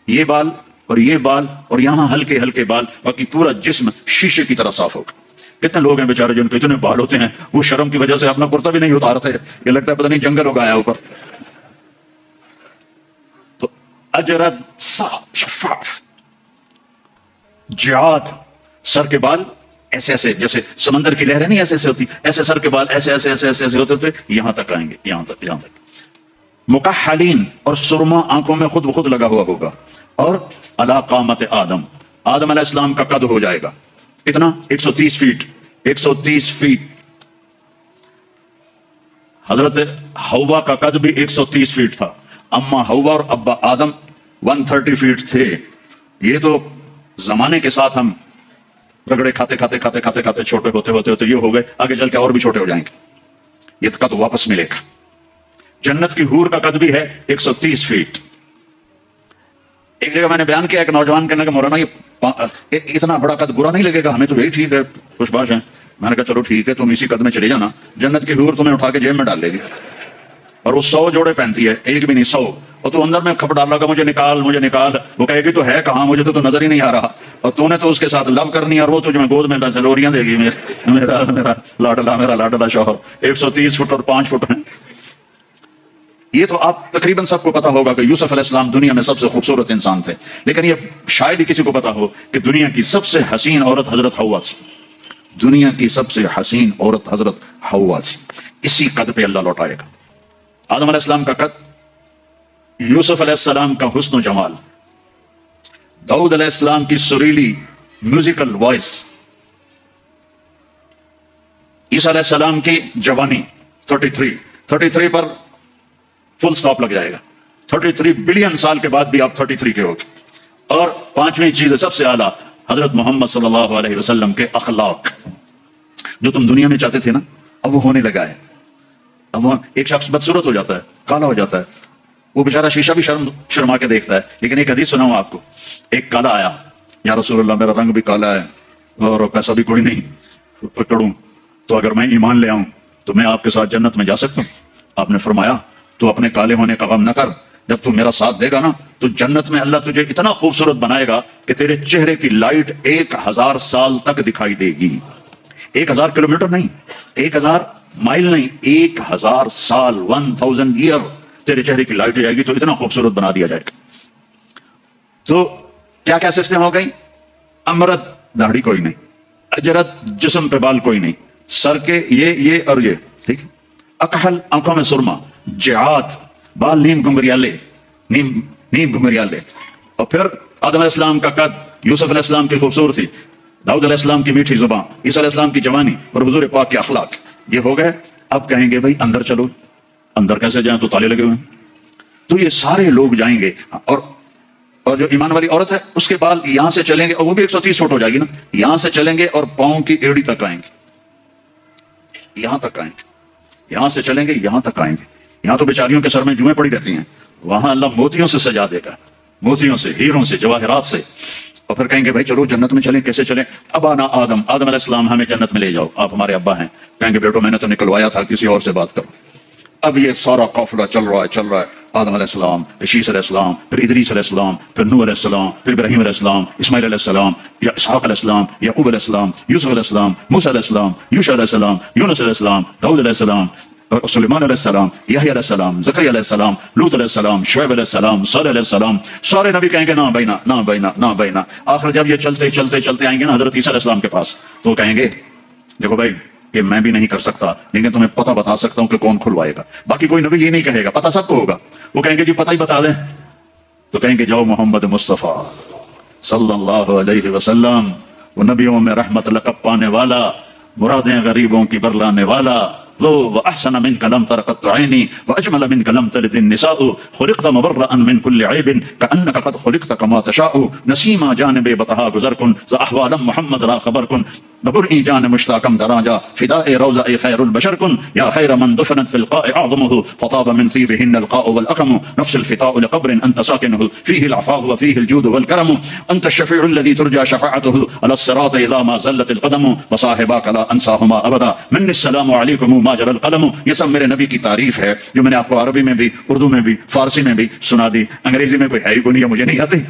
یہ بال اور یہ بال اور یہاں ہلکے ہلکے بال, باقی پورا جسم شیشے کی طرح صاف ہوگا. کتنے لوگ ہیں بیچارے جن کے اتنے بال ہوتے ہیں وہ شرم کی وجہ سے اپنا کرتا بھی نہیں اتارتے, یہ لگتا ہے پتہ نہیں جنگل ہوگا آیا اوپر. تو اجرد, صاف شفاف. جعاد, سر کے بال ایسے ایسے جیسے سمندر کی لہریں نہیں ایسے ایسے ہوتی, ایسے سر کے بال ایسے ایسے ایسے ایسے ایسے ہوتے یہاں تک آئیں گے, یہاں تک. مکحلین, اور سرما آنکھوں میں خود بخود لگا ہوا ہوگا. اور علی قامت آدم, آدم علیہ السلام کا قد ہو جائے گا اتنا 130 فیٹ. 130 فیٹ. حضرت حوا کا قد بھی 130 فیٹ تھا. اما حوا اور ابا آدم 130 فیٹ تھے. یہ تو زمانے کے ساتھ ہم رگڑے کھاتے کھاتے کھاتے کھاتے کھاتے چھوٹے ہوتے ہوتے ہوتے یہ ہو گئے, آگے چل کے اور بھی چھوٹے ہو جائیں گے. یہ قد واپس ملے گا. جنت کی حور کا قد بھی ہے 130 فیٹ. ایک جگہ میں نے بیان کیا, ایک نوجوان کہنے کا مولانا یہ اتنا بڑا قد برا نہیں لگے گا, ہمیں تو یہی ٹھیک ہے, خوش باش ہیں. میں نے کہا چلو ٹھیک ہے, تم اسی قد میں چلے جانا, جنت کی حور تمہیں اٹھا کے جیب میں ڈال لے گی. اور وہ 100 جوڑے پہنتی ہے, ایک بھی نہیں 100. اور تو اندر میں کھپ ڈال رہا, مجھے نکال مجھے نکال. وہ کہے گی تو ہے کہاں, مجھے تو نظر ہی نہیں آ رہا. اور تو نے تو اس کے ساتھ لو کرنی ہے, اور وہ تجھے گود میں سلوریاں دے گی. میرا لاڈلا شوہر 130 فٹ اور 5 فٹ ہیں. یہ تو آپ تقریباً سب کو پتا ہوگا کہ یوسف علیہ السلام دنیا میں سب سے خوبصورت انسان تھے, لیکن یہ شاید ہی کسی کو پتا ہو کہ دنیا کی سب سے حسین عورت حضرت حوا تھی. دنیا کی سب سے حسین عورت حضرت حوا تھی. اسی قد پہ اللہ لوٹائے گا. آدم علیہ السلام کا قد, یوسف علیہ السلام کا حسن و جمال, داؤد علیہ السلام کی سریلی میوزیکل وائس, عیسیٰ علیہ السلام کی جوانی 33 پر فل سٹاپ لگ جائے گا. 33 بلین سال کے بعد بھی آپ 33 کے ہوگے. اور 5ویں چیز سب سے اعلیٰ, حضرت محمد صلی اللہ علیہ وسلم کے اخلاق. جو تم دنیا میں چاہتے تھے نا, اب وہ ہونے لگا ہے. اب وہ ایک شخص بدصورت ہو جاتا ہے, کالا ہو جاتا ہے, وہ بیچارہ شیشہ بھی شرما کے دیکھتا ہے. لیکن ایک حدیث سناؤں آپ کو. ایک کالا آیا, یا رسول اللہ میرا رنگ بھی کالا ہے اور پیسہ بھی کوئی نہیں پکڑوں, تو اگر میں ایمان لے آؤں تو میں آپ کے ساتھ جنت میں جا سکتا ہوں. آپ نے فرمایا تو اپنے کالے ہونے کا غم نہ کر, جب تو میرا ساتھ دے گا نا تو جنت میں اللہ تجھے اتنا خوبصورت بنائے گا کہ تیرے چہرے کی لائٹ 1000 سال تک دکھائی دے گی. 1000 کلومیٹر نہیں, 1000 مائل نہیں, 1000 سال, 1000 ایئر تیرے چہرے کی لائٹ جائے گی تو اتنا خوبصورت بنا دیا جائے گا. تو کیا کیا صفتیں ہو گئی؟ امرت داڑھی کوئی نہیں, اجرت جسم پہ بال کوئی نہیں, سر کے یہ اور یہ, ٹھیک. اکحل آنکھوں میں سرما, جعات بال نیم گمریالے, نیم گمریالے. اور پھر آدم علیہ السلام کا قد, یوسف علیہ السلام کی خوبصورتی, داؤد علیہ السلام کی میٹھی زبان, عیسیٰ علیہ السلام کی جوانی اور حضور پاک کے اخلاق. یہ ہو گئے. اب کہیں گے بھائی اندر چلو. اندر کیسے جائیں؟ تو تالے لگے ہوئے ہیں. تو یہ سارے لوگ جائیں گے. اور جو ایمان والی عورت ہے اس کے بال یہاں سے چلیں گے, اور وہ بھی 130 فٹ ہو جائے گی نا, یہاں سے چلیں گے اور پاؤں کی ایڑی تک آئیں گے, یہاں تک آئیں گے. یہاں سے چلیں گے یہاں تک آئیں گے. یہاں تو بیچاریوں کے سر میں جوئیں پڑی رہتی ہیں, وہاں اللہ موتیوں سے سجا دے گا, موتیوں سے, ہیروں سے, جواہرات سے. اور پھر کہیں گے بھائی چلو جنت میں چلیں. کیسے چلیں؟ ابانا آدم علیہ السلام ہمیں جنت میں لے جاؤ, آپ ہمارے ابا ہیں. کہیں گے بیٹو میں نے تو نکلوایا تھا, کسی اور سے بات کرو. اب یہ سارا قافلہ چل رہا ہے. آدم علیہ السلام, پھر شیس علیہ السلام, پھر ادریس علیہ السلام, پھر نوح علیہ السلام, پھر ابراہیم علیہ السلام, اسماعیل علیہ السلام, یا اسحاق علیہ السلام, یعقوب علیہ السلام, یوسف علیہ السلام, موسیٰ علیہ السلام, یوشع علیہ السلام, یونس علیہ السلام, داؤد علیہ السلام, سلیمان علیہ السلام, یحییٰ علیہ السلام, زکریا علیہ السلام, لوط علیہ السلام, شعیب علیہ السلام, صالح علیہ السلام. سارے نبی کہیں گے نا بینا, نا بینا, نا بینا. آخر جب یہ چلتے چلتے چلتے آئیں گے نا حضرت عیسیٰ علیہ السلام کے پاس, تو کہیں گے دیکھو بھائی کہ میں بھی نہیں کر سکتا, لیکن تمہیں پتہ بتا سکتا ہوں کہ کون کھلوائے گا. باقی کوئی نبی یہ نہیں کہے گا, پتہ سب کو ہوگا. وہ کہیں گے جی پتہ ہی بتا دیں. تو کہیں گے جاؤ محمد مصطفیٰ صلی اللہ علیہ وسلم, وہ نبیوں میں رحمت لقب پانے والا, مرادیں غریبوں کی برلانے والا, وأحسن منك لم تر قط عيني وأجمل منك لم تلد النساء, خلقت مبرأ من كل عيب كأنك قد خلقت كما تشاء, نسيما جانب بطها گزر کن ز احوال محمد را خبر کن, ببرئی جان مشتاقم دراجا فداء روضاء خير البشر كن, يا خير من دفنت في القاء أعظمه فطاب من طيبهن القاء والأكم, نفس الفتاء لقبر أنت ساكنه فيه العفاف وفيه الجود والكرم, أنت الشفيع الذي ترجى شفاعته على الصراط إذا ما زلت القدم, وصاحباك لا أنساهما أبدا, من السلام عليكم ماجر القلم. یہ سب میرے نبی کی تعریف ہے جو میں نے آپ کو عربی میں بھی, اردو میں بھی, فارسی میں بھی سنا دی. انگریزی میں کوئی ہے ہی کوئی نہیں, مجھے نہیں آتی.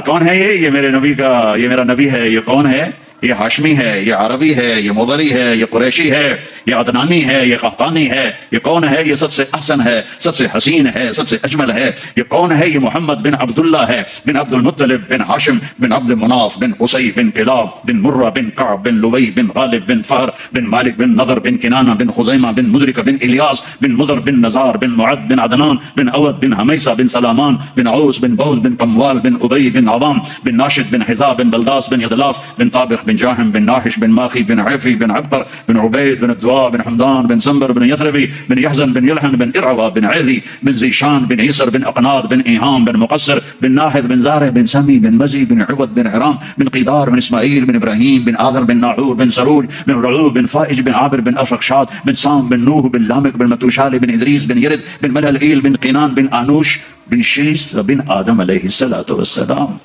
کون ہے یہ میرے نبی کا, یہ میرا نبی ہے. یہ کون ہے؟ یہ ہاشمی ہے, یہ عربی ہے, یہ مضری ہے, یہ قریشی ہے, یہ عدنانی ہے, یہ قحطانی ہے. یہ کون ہے؟ یہ سب سے احسن ہے, سب سے حسین ہے, سب سے اجمل ہے. یہ کون ہے؟ یہ محمد بن عبداللہ ہے, بن عبد المطلب, بن ہاشم, بن عبد مناف, بن قصی, بن کلاب, بن مرہ, بن کعب, بن لوی, بن غالب, بن فہر, بن مالک, بن نضر, بن کنانہ, بن خزیمہ, بن مدرکہ, بن الیاس, بن مضر, بن نزار, بن معد, بن عدنان, بن اود, بن حمیسہ, بن سلامان, بن عوس, بن بوز, بن قموال, بن ابی, بن عوام, بن ناشد, بن حذا, بن بلداس, بن یدلاف, بن طابخ, بن جاہم, بن ناحش, بن ماخی, بن عفی, بن عبقر, بن عبید, بن الدواء, بن حمدان, بن سنبر, بن یثربی, بن یحزن, بن یلحن, بن ارعوى, بن عیذی, بن زیشان, بن عیسر, بن اقناد, بن ایہام, بن مقصر, بن ناحد, بن زارع, بن سمی, بن مزی, بن عبد, بن عرام, بن قیدار, بن اسماعیل, بن ابراہیم, بن آذر, بن ناحور, بن سروج, بن رعوب, بن فائج, بن عابر, بن افرخشاد, بن سام, بن نوح, بن لامک, بن متوشال, بن ادریس, بن یرد, بن ملهلئیل, بن قینان, بن آنوش, بن شیس, بن آدم علیہ السلام.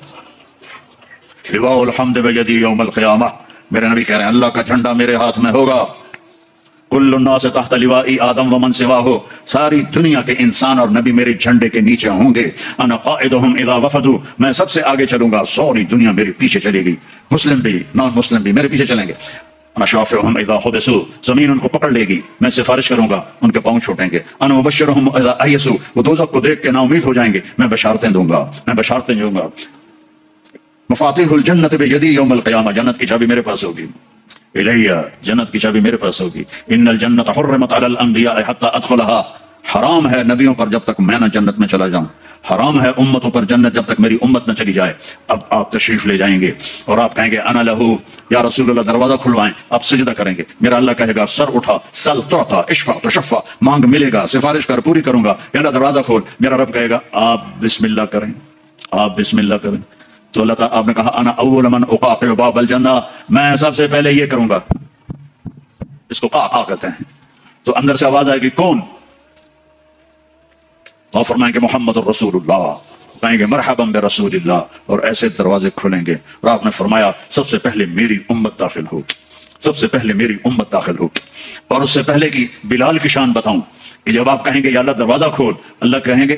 لواء الحمد بیدی یوم القیامہ. میرے نبی کہہ رہے ہیں اللہ کا جھنڈا میرے ہاتھ میں ہوگا. کل الناس تحت لوائی آدم ومن سواہ, ساری دنیا کے انسان اور نبی میرے جھنڈے کے نیچے ہوں گے. انا قائدہم اذا وفدوا, میں سب سے آگے چلوں گا, ساری دنیا میرے پیچھے چلے گی, مسلم بھی نان مسلم بھی میرے پیچھے چلیں گے. انا شافعہم اذا حبسوا, زمین ان کو پکڑ لے گی, میں سفارش کروں گا, ان کے پاؤں چھوٹیں گے. انا مبشرہم اذا ایسوا, وہ دوزخ کو دیکھ کے نا امید ہو جائیں گے, میں بشارتیں دوں گا, میں بشارتیں دوں گا. مفاتیح الجنت بیدی یوم القیامہ, جنت کی چابی میرے پاس ہوگی. الیہ, جنت کی چابی میرے پاس ہوگی. ان الجنت حرمت علی الانبیاء حتی ادخلها, حرام ہے نبیوں پر جب تک میں نہ جنت میں چلا جاؤں, حرام ہے امتوں پر جنت جب تک میری امت نہ چلی جائے. اب آپ تشریف لے جائیں گے اور آپ کہیں گے انا لہو, یا رسول اللہ دروازہ کھلوائیں. آپ سجدہ کریں گے, میرا اللہ کہے گا سر اٹھا, سل تعطا, اشفع تشفع, مانگ ملے گا, سفارش کر پوری کروں گا. یا اللہ دروازہ کھول. میرا رب کہے گا آپ بسم اللہ کریں, آپ بسم اللہ کریں. تو اللہ تعالیٰ آپ نے کہا انا اول من اقاقع باب الجنہ, میں سب سے پہلے یہ کروں گا. اس کو قاقع کہتے ہیں. تو اندر سے آواز آئے گی کون؟ اور فرمائیں گے محمد الرسول اللہ, کہیں گے مرحبا برسول اللہ, اور ایسے دروازے کھلیں گے. اور آپ نے فرمایا سب سے پہلے میری امت داخل ہوگی, سب سے پہلے میری امت داخل ہوگی. اور اس سے پہلے کی بلال کی شان بتاؤں کہ جب آپ کہیں گے یا اللہ دروازہ کھول, اللہ کہیں گے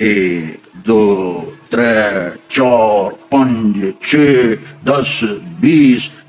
1 2 3 4 5 6 10 20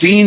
3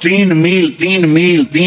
3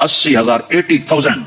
80,000 80,000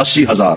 80,000।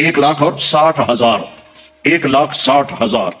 1,60,000। 1,60,000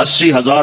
80,000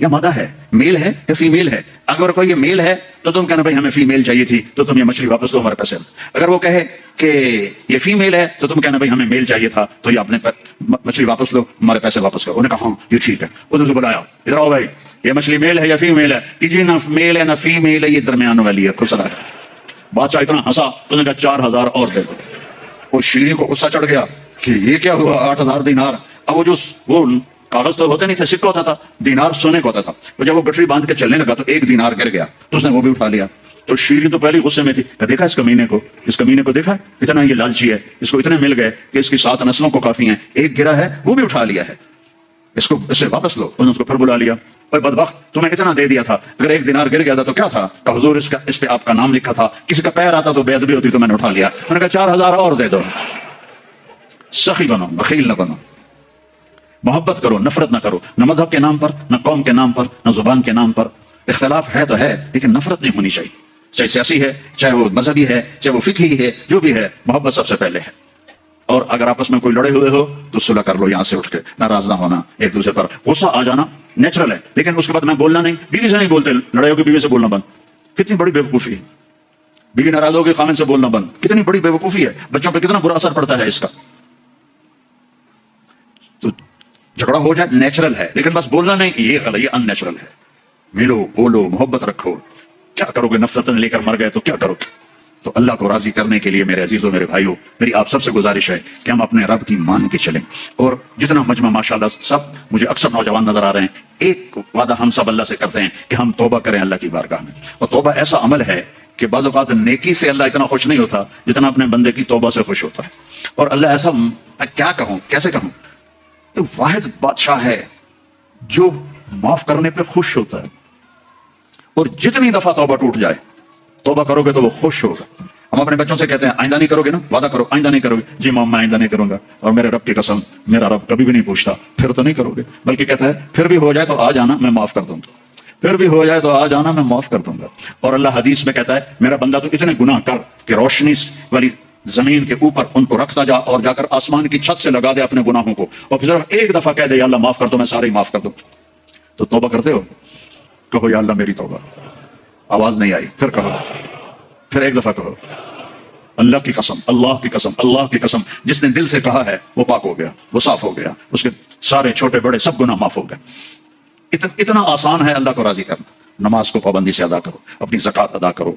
یا مادہ ہے، میل ہے یا فیمیل ہے؟ اگر کوئی یہ میل ہے تو تم کہنا بھائی ہمیں فیمیل چاہیے تھی تو تم یہ مچھلی واپس دو، ہمارے پیسے۔ اگر وہ کہے کہ یہ فیمیل ہے تو تم کہنا بھائی ہمیں میل چاہیے تھا تو یہ اپنے مچھلی واپس لو، ہمارے پیسے واپس کرو۔ انہوں نے کہا ہاں یہ ٹھیک ہے۔ انہوں نے بلایا، ادھر آؤ بھائی، یہ مچھلی میل ہے یا فیمیل ہے؟ کہ جی نہ میل ہے نہ فیمیل ہے، یہ درمیان والی ہے، خسرا ہے۔ بادشاہ اتنا ہنسا، انہوں نے کہا 4000 اور دے دو۔ وہ شیریں کو غصہ چڑھ گیا کہ یہ کیا ہوا، 8000 دینار۔ اب وہ کاغذ تو ہوتے نہیں تھے، سکہ ہوتا تھا، دینار سونے کا ہوتا تھا۔ تو جب وہ گٹری باندھ کے چلنے لگا تو 1 دینار گر گیا، تو اس نے وہ بھی اٹھا لیا۔ تو شیریں تو پہلے غصے میں تھی کہ دیکھا اس کمینے کو دیکھا، اتنا یہ لالچی ہے، اس کو اتنے مل گئے کہ اس کی 7 نسلوں کو کافی ہیں، ایک گرا ہے وہ بھی اٹھا لیا ہے، اس سے واپس لو۔ انہوں نے اس کو پھر بلا لیا، اور بدبخت تمہیں اتنا دے دیا تھا، اگر 1 دینار گر گیا تھا تو کیا تھا؟ کہ حضور اس پہ آپ کا نام لکھا تھا، کسی کا پیر آتا تو بے ادبی ہوتی تو میں نے اٹھا لیا۔ انہوں نے کہا 4000 اور دے دو۔ سخی بنو، بخیل نہ بنو، محبت کرو، نفرت نہ کرو، نہ مذہب کے نام پر، نہ قوم کے نام پر، نہ زبان کے نام پر۔ اختلاف ہے تو ہے لیکن نفرت نہیں ہونی چاہیے، چاہے سیاسی ہے، چاہے وہ مذہبی ہے، چاہے وہ فقہی ہے، جو بھی ہے، محبت سب سے پہلے ہے۔ اور اگر آپس میں کوئی لڑے ہوئے ہو تو صلح کر لو، یہاں سے اٹھ کے، ناراض نہ ہونا ایک دوسرے پر۔ غصہ آ جانا نیچرل ہے، لیکن اس کے بعد میں بولنا نہیں، بیوی سے نہیں بولتے، لڑائی ہوگی بیوی سے بولنا بند۔ کتنی بڑی بیوقوفی ہے، بیوی ناراض ہوگی خامن سے بولنا بند، کتنی بڑی بیوقوفی ہے، بچوں پہ کتنا برا اثر پڑتا ہے اس کا۔ تو جھگڑا ہو جائے نیچرل ہے، لیکن بس بولنا نہیں، یہ غلط، یہ ان نیچرل ہے۔ ملو، بولو، محبت رکھو۔ کیا کرو گے؟ نفرت لے کر مر گئے تو کیا کرو گے؟ تو اللہ کو راضی کرنے کے لیے میرے عزیزوں، میرے بھائیوں، میری آپ سب سے گزارش ہے کہ ہم اپنے رب کی مان کے چلیں۔ اور جتنا مجمع ماشاءاللہ سب، مجھے اکثر نوجوان نظر آ رہے ہیں، ایک وعدہ ہم سب اللہ سے کرتے ہیں کہ ہم توبہ کریں اللہ کی بارگاہ میں۔ اور توبہ ایسا عمل ہے کہ بعض اوقات نیکی سے اللہ اتنا خوش نہیں ہوتا جتنا اپنے بندے کی توبہ سے خوش ہوتا ہے۔ اور اللہ ایسا، کیا کہوں، کیسے کہوں، تو واحد بادشاہ ہے جو معاف کرنے پہ خوش ہوتا ہے۔ اور جتنی دفعہ توبہ ٹوٹ جائے، توبہ کرو گے تو وہ خوش ہوگا۔ ہم اپنے بچوں سے کہتے ہیں آئندہ نہیں کرو گے نا، وعدہ کرو آئندہ نہیں کرو گے۔ جی ماں میں آئندہ نہیں کروں گا، اور میرے رب کی قسم میرا رب کبھی بھی نہیں پوچھتا پھر تو نہیں کرو گے، بلکہ کہتا ہے پھر بھی ہو جائے تو آ جانا، میں معاف کر دوں گا، پھر بھی ہو جائے تو آ جانا، میں معاف کر دوں گا۔ اور اللہ حدیث میں کہتا ہے میرا بندہ تو اتنے گناہ کر کہ روشنی والی زمین کے اوپر ان کو رکھتا جا اور جا کر آسمان کی چھت سے لگا دے اپنے گناہوں کو، اور پھر صرف ایک دفعہ کہہ دے یا اللہ معاف کر دو، میں سارے ہی معاف کر دوں۔ تو توبہ کرتے ہو؟ کہو یا اللہ میری توبہ۔ آواز نہیں آئی، پھر کہو، پھر ایک دفعہ کہو اللہ کی قسم، اللہ کی قسم، اللہ کی قسم۔ جس نے دل سے کہا ہے وہ پاک ہو گیا، وہ صاف ہو گیا، اس کے سارے چھوٹے بڑے سب گناہ معاف ہو گئے۔ اتنا آسان ہے اللہ کو راضی کرنا۔ نماز کو پابندی سے ادا کرو، اپنی زکوٰۃ ادا کرو،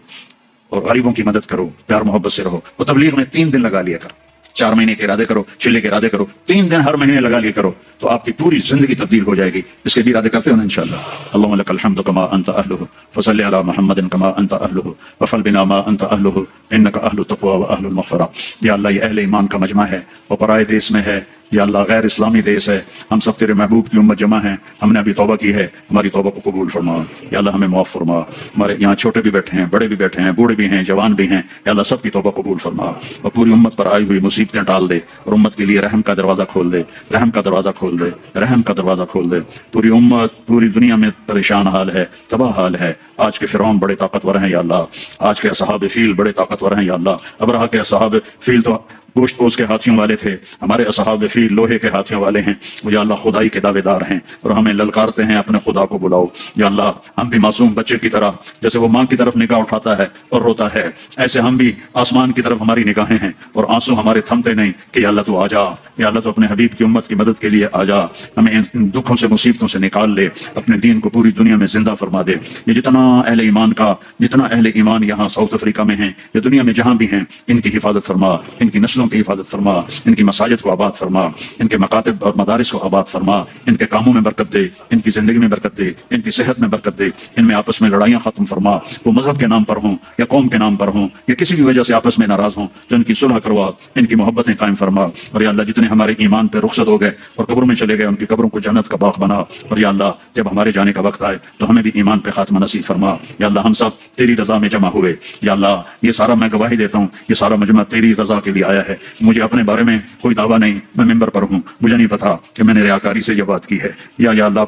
اور غریبوں کی مدد کرو، پیار محبت سے رہو۔ اور تبلیغ میں 3 دن لگا لیا کرو، 4 مہینے کے ارادے کرو، چلے کے ارادے کرو، 3 دن ہر مہینے لگا لیا کرو، تو آپ کی پوری زندگی تبدیل ہو جائے گی۔ اس کے بھی ارادے کرتے ہو نا انشاءاللہ۔ اللہم لک الحمد کما انت اہلہ، وصلی علی محمد کما انت اہلہ، وفعل بنا ما انت اہلہ، انک اہل التقوی و اہل المغفرہ۔ یا اللہ یہ اہل ایمان کا مجمع ہے، وہ پرائے دیس میں ہے، یا اللہ غیر اسلامی دیس ہے، ہم سب تیرے محبوب کی امت جمع ہیں، ہم نے ابھی توبہ کی ہے، ہماری توبہ کو قبول فرما۔ یا اللہ ہمیں معاف فرما، ہمارے یہاں چھوٹے بھی بیٹھے ہیں، بڑے بھی بیٹھے ہیں، بوڑھے بھی ہیں، جوان بھی ہیں، یا اللہ سب کی توبہ قبول فرما، اور پوری امت پر آئی ہوئی مصیبتیں ٹال دے، اور امت کے لیے رحم کا دروازہ کھول دے، رحم کا دروازہ کھول دے، رحم کا دروازہ کھول دے۔ پوری امت پوری دنیا میں پریشان حال ہے، تباہ حال ہے۔ آج کے فرعون بڑے طاقتور ہیں یا اللہ، آج کے اصحاب فیل بڑے طاقتور ہیں یا اللہ۔ ابرہہ کے اصحاب فیل تو گوشت پوش کے ہاتھیوں والے تھے، ہمارے اصحاب فیل لوہے کے ہاتھیوں والے ہیں، وہ یا اللہ خدائی کے دعوے دار ہیں اور ہمیں للکارتے ہیں اپنے خدا کو بلاؤ۔ یا اللہ ہم بھی معصوم بچے کی طرح، جیسے وہ ماں کی طرف نگاہ اٹھاتا ہے اور روتا ہے، ایسے ہم بھی آسمان کی طرف ہماری نگاہیں ہیں اور آنسو ہمارے تھمتے نہیں کہ یا اللہ تو آ جا، یا اللہ تو اپنے حبیب کی امت کی مدد کے لیے آ جا، ہمیں ان دکھوں سے مصیبتوں سے نکال لے، اپنے دین کو پوری دنیا میں زندہ فرما دے۔ یہ جتنا اہل ایمان یہاں ساؤتھ افریقہ میں ہیں، یا دنیا میں جہاں بھی ہیں، ان کی حفاظت فرما، ان کی نسلوں کی حفاظت فرما، ان کی مساجد کو آباد فرما، ان کے مکاتب اور مدارس کو آباد فرما، ان کے کاموں میں برکت دے، ان کی زندگی میں برکت دے، ان کی صحت میں برکت دے، ان میں آپس میں لڑائیاں ختم فرما، وہ مذہب کے نام پر ہوں یا قوم کے نام پر ہوں یا کسی بھی وجہ سے آپس میں ناراض ہوں، تو ان کی صلح کروا، ان کی محبتیں قائم فرما۔ اور یا اللہ جتنے ہمارے ایمان پہ رخصت ہو گئے اور قبروں میں چلے گئے، ان کی قبروں کو جنت کا باغ بنا۔ اور یا اللہ جب ہمارے جانے کا وقت آئے تو ہمیں بھی ایمان پہ خاتمہ نصیب فرما۔ یا اللہ ہم سب تیری رضا میں جمع ہوئے، یا اللہ یہ سارا میں گواہی دیتا ہوں، یہ سارا مجمع تیری رضا کے لیے آیا ہے۔ مجھے اپنے بارے میں کوئی دعویٰ نہیں، میں ممبر پر ہوں، مجھے نہیں پتا کہ میں نے ریاکاری سے یہ بات کی ہے، یا اللہ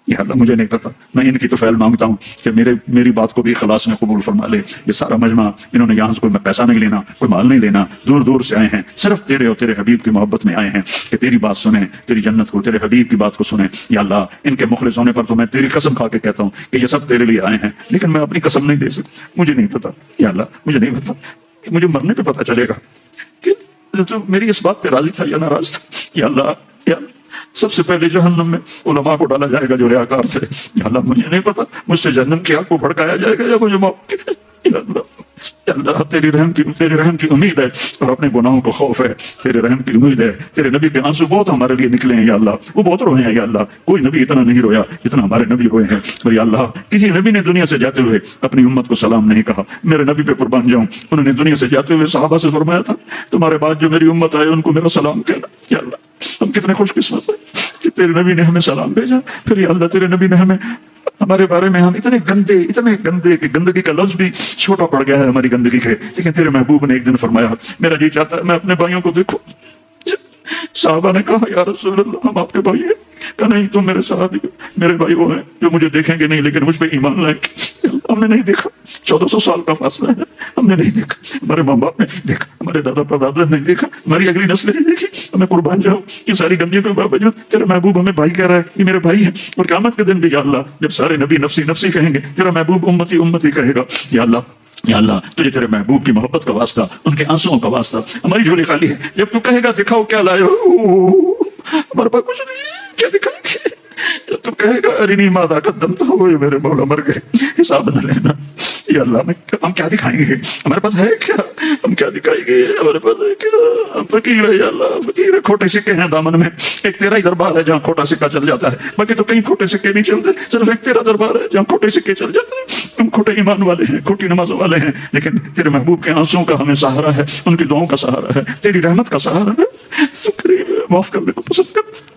یا اللہ مجھے نہیں پتا، میں ان کی تو فعل مانگتا ہوں کہ میری بات کو بھی اخلاص میں قبول فرما لے۔ یہ سارا مجمع انہوں نے یہاں سے کوئی پیسہ نہیں لینا، کوئی مال نہیں لینا، دور دور سے آئے ہیں، صرف تیرے اور تیرے حبیب کی محبت میں آئے ہیں کہ تیری بات سنیں، تیری جنت کو، تیرے حبیب کی بات کو سنیں۔ یا اللہ ان کے مخلص ہونے پر تو میں تیری قسم کھا کے کہتا ہوں کہ یہ سب تیرے لیے آئے ہیں، لیکن میں اپنی قسم نہیں دے سکتا، مجھے نہیں پتا یا اللہ، مجھے نہیں پتا، مجھے مرنے پہ پتا چلے گا کہ تو میری اس بات پہ راضی تھا یا ناراض تھا۔ یا اللہ سب سے پہلے جہنم میں علماء کو ڈالا جائے گا جو ریاکار تھے۔ یا اللہ مجھے نہیں پتا مجھ سے جہنم کی آگ کو بھڑکایا جائے گا یا مجھے موت۔ یا اللہ تیری رحم کی امید ہے اور اپنے گناہوں کو خوف ہے، تیرے رحم کی امید ہے۔ تیرے نبی کے آنسو بہت ہمارے لیے نکلے ہیں یا اللہ، وہ بہت روئے ہیں یا اللہ، کوئی نبی اتنا نہیں رویا جتنا ہمارے نبی روئے ہیں۔ اور یا اللہ کسی نبی نے دنیا سے جاتے ہوئے اپنی امت کو سلام نہیں کہا، میرے نبی پہ قربان جاؤں، انہوں نے دنیا سے جاتے ہوئے صحابہ سے فرمایا تھا تمہارے بعد جو میری امت آئے ان کو میرا سلام کہنا۔ یا اللہ ہم کتنے خوش قسمت ہیں کہ تیرے نبی نے ہمیں سلام بھیجا۔ پھر یا اللہ تیرے نبی نے ہمارے بارے میں ہم اتنے گندے کہ گندگی کا لفظ بھی چھوٹا پڑ گیا ہے ہماری گندگی کے، لیکن تیرے محبوب نے ایک دن فرمایا میرا جی چاہتا ہے میں اپنے بھائیوں کو دیکھوں۔ صحابہ نے کہا یا رسول اللہ ہم آپ کے بھائی ہیں، کہا نہیں تم میرے صحابی ہو، میرے بھائی وہ ہیں جو مجھے دیکھیں گے نہیں لیکن مجھ پہ ایمان لائیں گے۔ ہم نے نہیں دیکھا، 1400 سال کا فاصلہ ہے، ہم نے نہیں دیکھا، ہمارے ماں باپ نے دیکھا، ہمارے دادا پردادا نے دیکھا، ہماری اگلی نسلیں نہیں دیکھی۔ ہمیں قربان جاؤ یہ ساری گندگیوں کے باوجود تیرا محبوب ہمیں بھائی کہہ رہا ہے، یہ میرے بھائی ہیں۔ اور قیامت کے دن بھی یا اللہ جب سارے نبی نفسی نفسی کہیں گے تیرا محبوب امتی امتی کہے گا۔ یا اللہ تجھے تیرے محبوب کی محبت کا واسطہ، ان کے آنسوؤں کا واسطہ، ہماری جھولی خالی ہے، جب تو کہے گا دکھاؤ کیا لائے ہو، ہمارے پاس کچھ نہیں، کیا دکھائیں گے؟ جب تو کہے گا ارنی ماذا قدمت، ہوئے میرے مولا مر گئے، حساب نہ لینا۔ یا اللہ ہم کیا دکھائیں گے؟ ہمارے پاس ہے کیا؟ ہم کیا دکھائیں گے؟ ہمارے پاس ہے کیا؟ ہم فقیر ہے یا اللہ، فقیر ہے، کھوٹے سکے ہیں دامن میں۔ ایک تیرا ہی دربار ہے جہاں کھوٹا سکہ چل جاتا ہے، باقی تو کہیں کھوٹے سکے نہیں چلتے، صرف ایک تیرا دربار ہے جہاں کھوٹے سکے چل جاتے ہیں۔ ہم کھوٹے ایمان والے ہیں، کھوٹی نمازوں والے ہیں، لیکن تیرے محبوب کے آنسوؤں کا ہمیں سہارا ہے، ان کی دعاؤں کا سہارا ہے، تیری رحمت کا سہارا ہے۔ قریب ہے، معاف کرنے کو پسند کرتے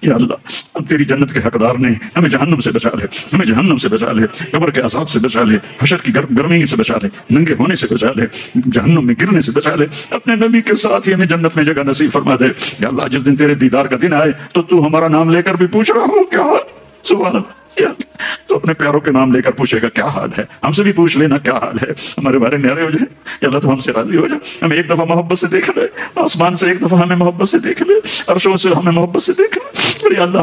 یا اللہ ہم تیری جنت کے حقدار نہیں، ہمیں جہنم سے بچا لے، ہمیں جہنم سے بچا لے، قبر کے عذاب سے بچا لے، حشر کی گرمی سے بچا لے، ننگے ہونے سے بچا لے، جہنم میں گرنے سے بچا لے، اپنے نبی کے ساتھ ہی ہمیں جنت میں جگہ نصیب فرما دے۔ یا اللہ جس دن تیرے دیدار کا دن آئے تو ہمارا نام لے کر بھی پوچھ رہا ہو کیا حال، سبحان اللہ، تو اپنے پیاروں کے نام لے کر پوچھے گا کیا حال ہے، ہم سے بھی پوچھ لینا کیا حال ہے، ہمارے بارے نیارے ہو جائے۔ یا اللہ تو ہم سے راضی ہو جائے، ہمیں ایک دفعہ محبت سے دیکھ لے، آسمان سے ایک دفعہ ہمیں محبت سے دیکھ لے، عرشوں سے ہمیں محبت سے دیکھ لے، اور یا اللہ